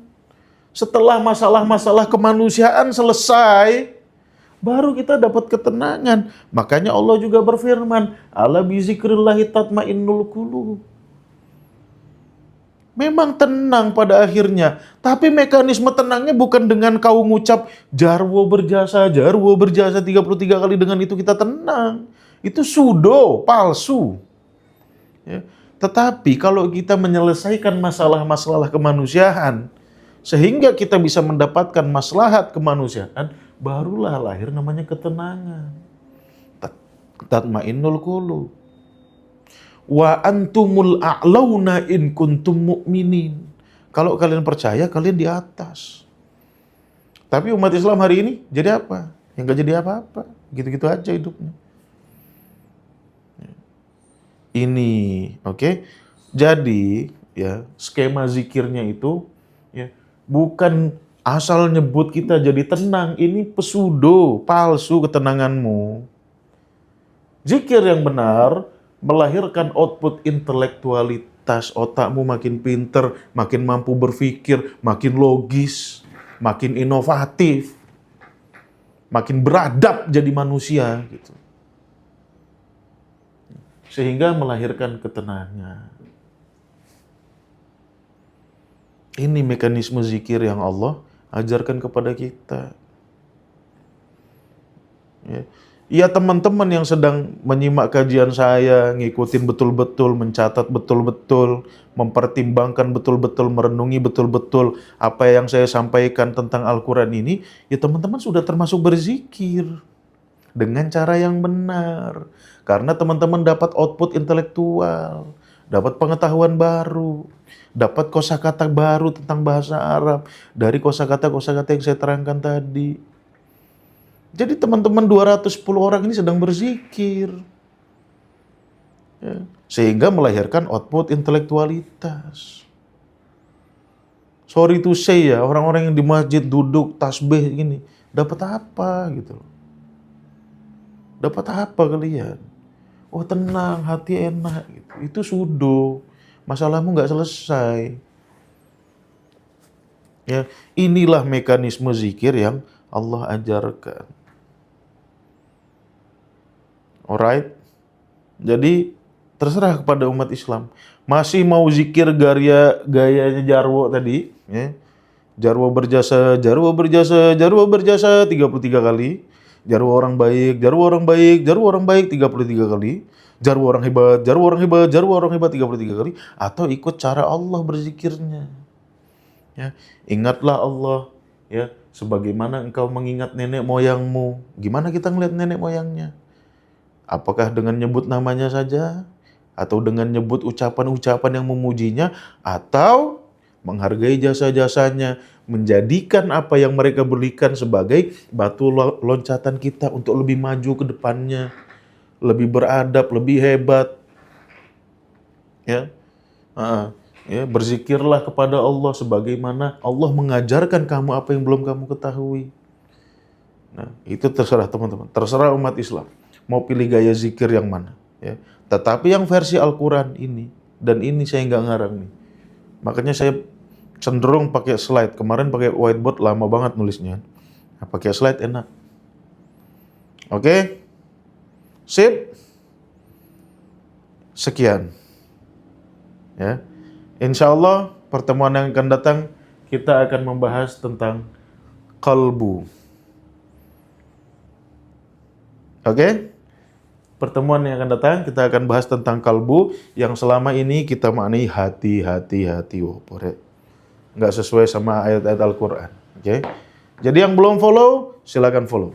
Setelah masalah-masalah kemanusiaan selesai, baru kita dapat ketenangan. Makanya Allah juga berfirman, ala bizikrillahi tatmainnul qulub. Memang tenang pada akhirnya, tapi mekanisme tenangnya bukan dengan kau ngucap jarwo berjasa 33 kali, dengan itu kita tenang. Itu pseudo, palsu. Ya. Tetapi kalau kita menyelesaikan masalah-masalah kemanusiaan, sehingga kita bisa mendapatkan maslahat kemanusiaan, barulah lahir namanya ketenangan. Tatmainnul qulub. Wa antumul a'launa in kuntum mu'minin. Kalau kalian percaya, kalian di atas. Tapi umat Islam hari ini jadi apa? Yang gak jadi apa-apa. Gitu-gitu aja hidupnya. Ini, oke. Jadi, ya, skema zikirnya itu, ya, Bukan asal nyebut kita jadi tenang, ini pseudo, palsu ketenanganmu. Zikir yang benar melahirkan output intelektualitas, otakmu makin pinter, makin mampu berpikir, makin logis, makin inovatif, makin beradab jadi manusia gitu. Sehingga melahirkan ketenangan. Ini mekanisme zikir yang Allah ajarkan kepada kita. Ya teman-teman yang sedang menyimak kajian saya, ngikutin betul-betul, mencatat betul-betul, mempertimbangkan betul-betul, merenungi betul-betul apa yang saya sampaikan tentang Al-Quran ini, ya teman-teman sudah termasuk berzikir dengan cara yang benar. Karena teman-teman dapat output intelektual, dapat pengetahuan baru, dapat kosakata baru tentang bahasa Arab dari kosakata-kosakata yang saya terangkan tadi. Jadi teman-teman 210 orang ini sedang berzikir. Ya, sehingga melahirkan output intelektualitas. Sorry to say ya, orang-orang yang di masjid duduk tasbih gini, dapat apa gitu? Dapat apa kalian? Oh tenang, hati enak gitu. Itu sudo. Masalahmu nggak selesai. Ya, inilah mekanisme zikir yang Allah ajarkan. Alright? Jadi terserah kepada umat Islam. Masih mau zikir gayanya Jarwo tadi, ya. Jarwo berjasa, Jarwo berjasa, Jarwo berjasa 33 kali. Jarwo orang baik, Jarwo orang baik, Jarwo orang baik 33 kali. Jarwo orang hebat, Jarwo orang hebat, Jarwo orang hebat 33 kali. Atau ikut cara Allah berzikirnya. Ya, ingatlah Allah, ya, sebagaimana engkau mengingat nenek moyangmu. Gimana kita ngeliat nenek moyangnya? Apakah dengan nyebut namanya saja? Atau dengan nyebut ucapan-ucapan yang memujinya? Atau menghargai jasa-jasanya? Menjadikan apa yang mereka berikan sebagai batu loncatan kita untuk lebih maju ke depannya. Lebih beradab, lebih hebat. Ya, ya, berzikirlah kepada Allah sebagaimana Allah mengajarkan kamu apa yang belum kamu ketahui. Nah, itu terserah teman-teman. Terserah umat Islam. Mau pilih gaya zikir yang mana, ya. Tetapi yang versi Al-Quran ini, dan ini saya nggak ngarang nih. Makanya saya cenderung pakai slide. Kemarin pakai whiteboard lama banget nulisnya. Nah, pakai slide enak. Oke? Sip? Sekian. Ya. Insya Allah pertemuan yang akan datang kita akan membahas tentang qalbu. Oke? Pertemuan yang akan datang kita akan bahas tentang kalbu yang selama ini kita maknai hati. Oh, nggak sesuai sama ayat-ayat Al-Quran. Oke? Jadi yang belum follow, silakan follow.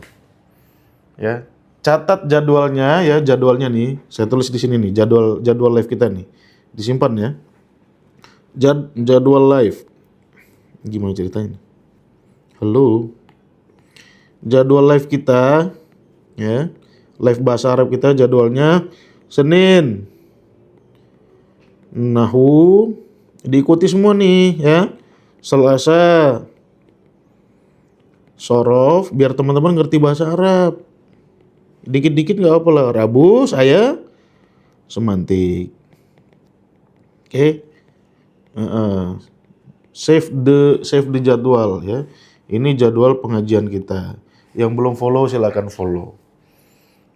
Ya, catat jadwalnya ya, jadwalnya nih. Saya tulis di sini nih, jadwal live kita nih. Disimpan ya. Jadwal live. Gimana ceritanya? Halo. Jadwal live kita ya. Live bahasa Arab kita jadwalnya Senin. Nahu diikuti semua nih ya. Selasa Sorof biar teman-teman ngerti bahasa Arab. Dikit-dikit nggak apa lah. Rabu saya semantik. Oke. Save the jadwal ya. Ini jadwal pengajian kita. Yang belum follow silakan follow.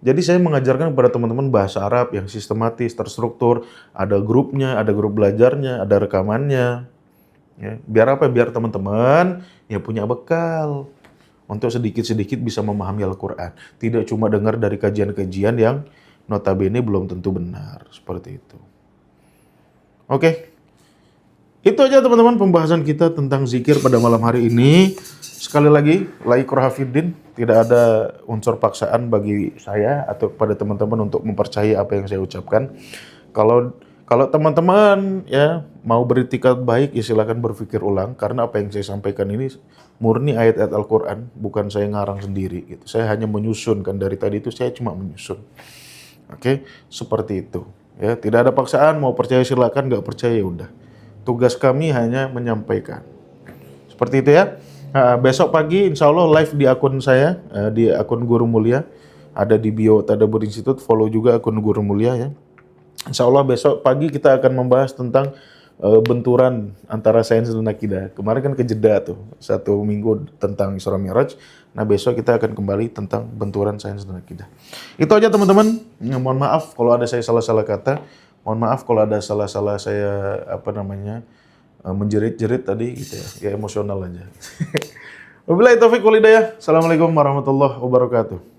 Jadi saya mengajarkan kepada teman-teman bahasa Arab yang sistematis, terstruktur, ada grupnya, ada grup belajarnya, ada rekamannya. Ya, biar apa? Biar teman-teman ya punya bekal untuk sedikit-sedikit bisa memahami Al-Quran. Tidak cuma dengar dari kajian-kajian yang notabene belum tentu benar. Seperti itu. Oke. Itu aja teman-teman pembahasan kita tentang zikir pada malam hari ini. Sekali lagi, la ikraha fiddin, tidak ada unsur paksaan bagi saya atau pada teman-teman untuk mempercayai apa yang saya ucapkan. Kalau teman-teman ya mau beritikat baik ya silakan berpikir ulang karena apa yang saya sampaikan ini murni ayat-ayat Al-Qur'an, bukan saya ngarang sendiri gitu. Saya hanya menyusun, kan dari tadi itu saya cuma menyusun. Oke, seperti itu. Ya, tidak ada paksaan, mau percaya silakan, nggak percaya ya udah. Tugas kami hanya menyampaikan. Seperti itu ya. Besok pagi insya Allah live di akun saya, di akun Guru Mulia. Ada di bio Tadabbur Institute, follow juga akun Guru Mulia ya. Insya Allah besok pagi kita akan membahas tentang benturan antara sains dan akidah. Kemarin kan kejeda tuh, 1 minggu tentang Isra Mi'raj. Nah besok kita akan kembali tentang benturan sains dan akidah. Itu aja teman-teman. Mohon maaf kalau ada saya salah-salah kata. Mohon maaf kalau ada salah-salah saya menjerit-jerit tadi gitu ya. Ya emosional aja. Wabillahi taufiq wal hidayah. Assalamualaikum warahmatullahi wabarakatuh.